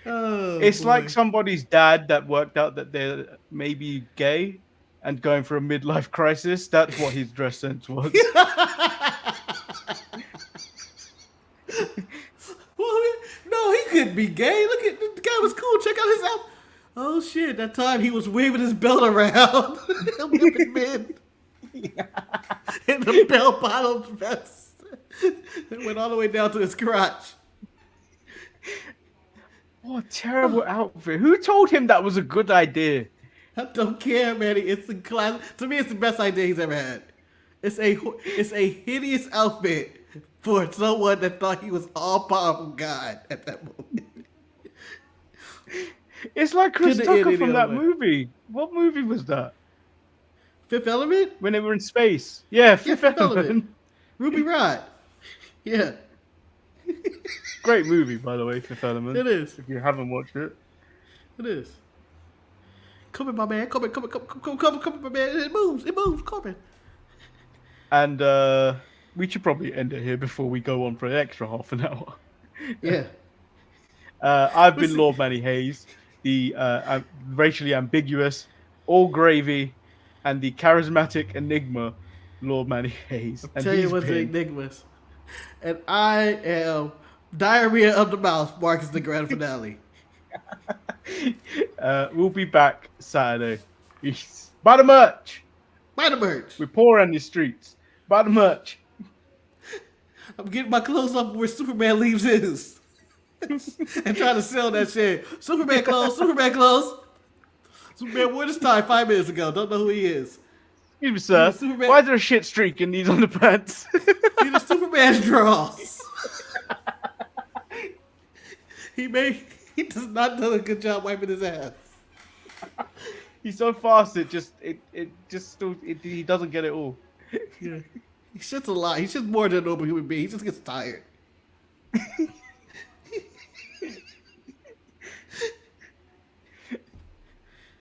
Oh, It's boy. like somebody's dad that worked out that they're maybe gay and going through a midlife crisis. That's what his dress sense was. Well, no, he couldn't be gay. Look at the guy was cool. Check out his outfit. Oh shit! That time he was waving his belt around, whipping men in the bell bottom vest. It went all the way down to his crotch. What a terrible outfit. Who told him that was a good idea? I don't care, Manny. It's the class. To me, it's the best idea he's ever had. It's a hideous outfit for someone that thought he was all powerful God at that moment. It's like Chris Couldn't end Tucker any from other that way. movie. What movie was that? Fifth Element? When they were in space. Yeah, Fifth Fifth Element. Element. Ruby Rod. Yeah, Great movie, by the way, Fifth Element. it is. If you haven't watched it. It is. Come in, my man. Come in, my man. It moves. Come in. And we should probably end it here before we go on for an extra half an hour. Yeah. I've been Listen. Lord Manny Hayes, the racially ambiguous, all gravy, and the charismatic enigma, Lord Manny Hayes. And Tell you he's what's the been- enigmas. And I am diarrhea of the mouth, Marcus the grand finale. We'll be back Saturday. Peace. Buy the merch. Buy the merch. We're poor on the streets. Buy the merch. I'm getting my clothes off where Superman leaves his. And trying to sell that shit. Superman clothes. Superman wore this tie 5 minutes ago. Don't know who he is. Excuse me, sir. Superman- Why is there a shit streak in these underpants? These are Superman draws. He does not do a good job wiping his ass. He's so fast. He doesn't get it all. Yeah. He shits a lot. He shits more than a normal human being. He just gets tired.